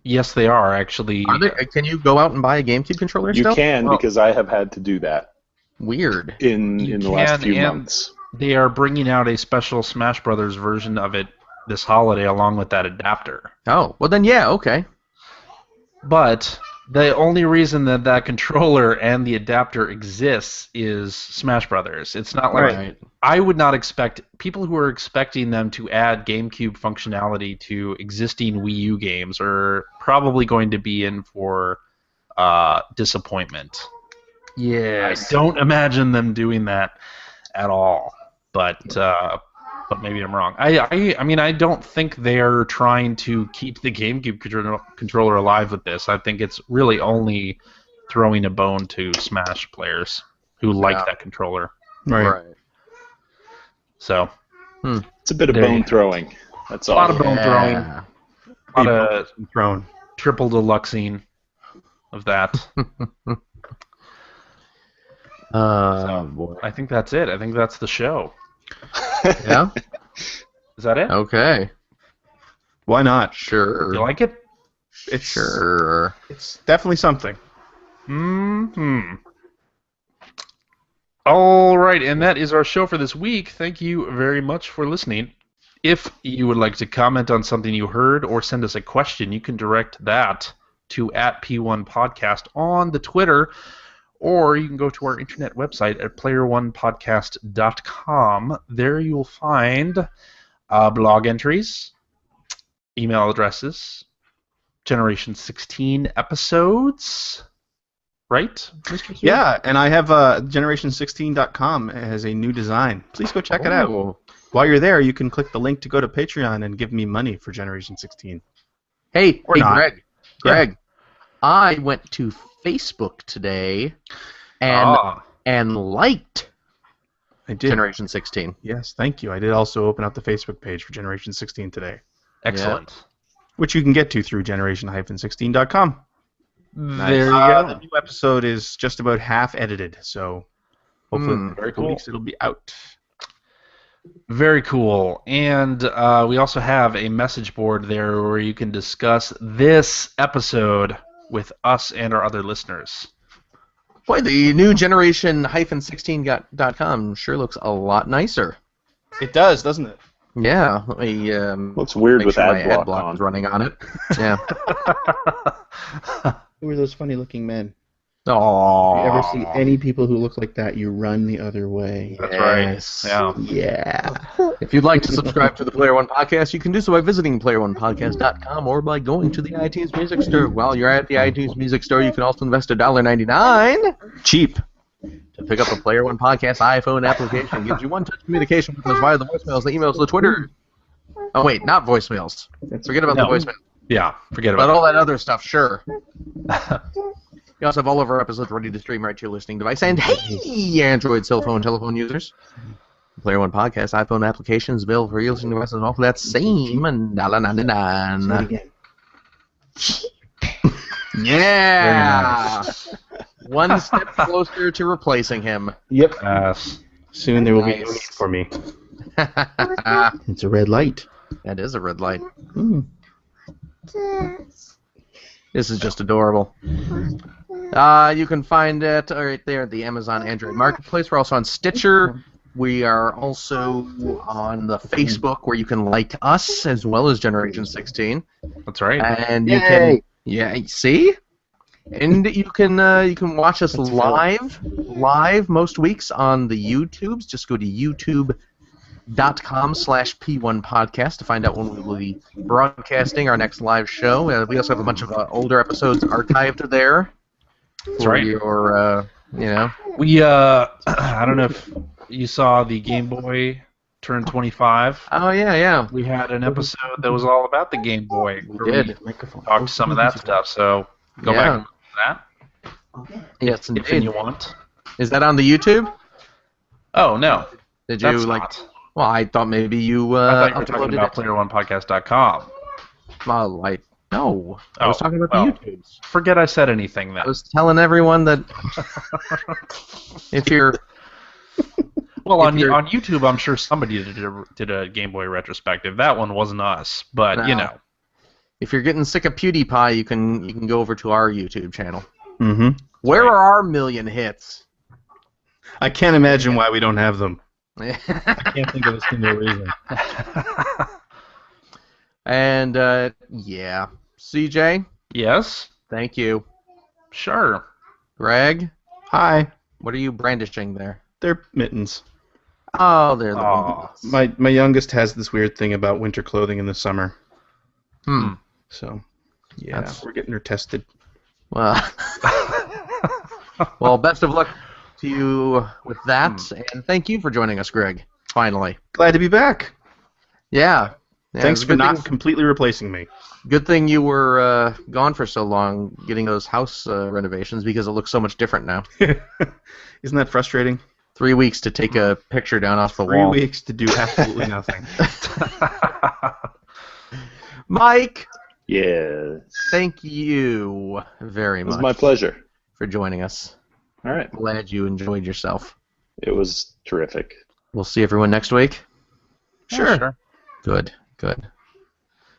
Yes, they are actually. Are they? Can you go out and buy a GameCube controller You still? can, because I have had to do that Weird. in the last few months. They are bringing out a special Smash Brothers version of it this holiday along with that adapter. Oh, well then, yeah, okay. But the only reason that that controller and the adapter exists is Smash Brothers. It's not like Right. I would not expect people who are expecting them to add GameCube functionality to existing Wii U games are probably going to be in for disappointment. Yes. I don't imagine them doing that at all. But maybe I'm wrong. I mean, I don't think they're trying to keep the GameCube controller alive with this. I think it's really only throwing a bone to Smash players who like that controller. Right. So It's a bit of bone throwing. That's all. A lot of bone throwing. A lot of thrown. triple deluxing of that. Boy. I think that's it. I think that's the show. Yeah? Is that it? Okay. Why not? Sure. You like it? It's Sure. It's definitely something. All right, and that is our show for this week. Thank you very much for listening. If you would like to comment on something you heard or send us a question, you can direct that to @P1Podcast on the Twitter, or you can go to our internet website at player1podcast.com. There you will find blog entries, email addresses, Generation 16 episodes, right, Mr. Hugh? Yeah, and I have Generation16.com has a new design. Please go check it out. While you're there, you can click the link to go to Patreon and give me money for Generation 16. Hey, not. Greg, I went to Facebook today and liked I did. Generation 16. Yes, thank you. I did also open up the Facebook page for Generation 16 today, Excellent. which you can get to through generation-16.com. There you go. The new episode is just about half edited, so hopefully in very a couple cool. weeks it'll be out. Very cool. And we also have a message board there where you can discuss this episode with us and our other listeners. Boy, the new Generation-16.com sure looks a lot nicer. It does, doesn't it? Yeah, let me Looks weird make with sure my Adblock Adblock on. is running on it. Yeah. Who are those funny-looking men? Oh. If you ever see any people who look like that, you run the other way. That's Yes. right. Yeah. If you'd like to subscribe to the Player One Podcast, you can do so by visiting player1podcast.com or by going to the iTunes Music Store. While you're at the iTunes Music Store, you can also invest $1.99 Cheap. to pick up a Player One Podcast iPhone application. It gives you one-touch communication with us via the voicemails, the emails, the Twitter. Oh, wait, not voicemails. Forget about the voicemail. Yeah, forget about But all that other stuff, sure. We also have all of our episodes ready to stream right to your listening device. And hey, Android cell phone, telephone users. Player One Podcast, iPhone applications available for your listening devices and all for that same $1.99. Yeah! One step closer to replacing him. Yep. Soon there will be no Nice. need for me. It's a red light. That is a red light. Mm. This is just adorable. You can find it right there at the Amazon Android Marketplace. We're also on Stitcher. We are also on the Facebook, where you can like us as well as Generation 16. That's right. And you can, see, and you can watch us live most weeks on the YouTubes. Just go to youtube.com/P1Podcast to find out when we will be broadcasting our next live show. We also have a bunch of older episodes archived there for your You know. We I don't know if you saw the Game Boy turn 25. Oh yeah. We had an episode that was all about the Game Boy. We did. We talked some of that stuff. So go back and listen to that. Yes, If you want. Is that on the YouTube? Oh no. Did you That's like? not. Well, I thought maybe you I thought you were talking uploaded about it. PlayerOnePodcast.com. Well, no. I was talking about the YouTubes. Forget I said anything then. I was telling everyone that if you're well, on YouTube, I'm sure somebody did a Game Boy retrospective. That one wasn't us, but you know. If you're getting sick of PewDiePie, you can go over to our YouTube channel. Mm-hmm. Where are our million hits? I can't imagine why we don't have them. I can't think of a single reason. And yeah, CJ. Yes. Thank you. Sure. Greg. Hi. What are you brandishing there? They're mittens. Oh, they're the Aw. My youngest has this weird thing about winter clothing in the summer. So, yeah, we're getting her tested. Well, well, best of luck to you with that, and thank you for joining us, Greg. Finally. Glad to be back. Yeah. Thanks for not completely replacing me. Good thing you were gone for so long getting those house renovations because it looks so much different now. Isn't that frustrating? 3 weeks to take a picture down off the 3 wall. 3 weeks to do absolutely nothing. Mike! Yes. Thank you very It much was my pleasure. for joining us. All right. Glad you enjoyed yourself. It was terrific. We'll see everyone next week. Sure. Good.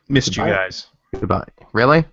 Missed you guys. Goodbye. Really?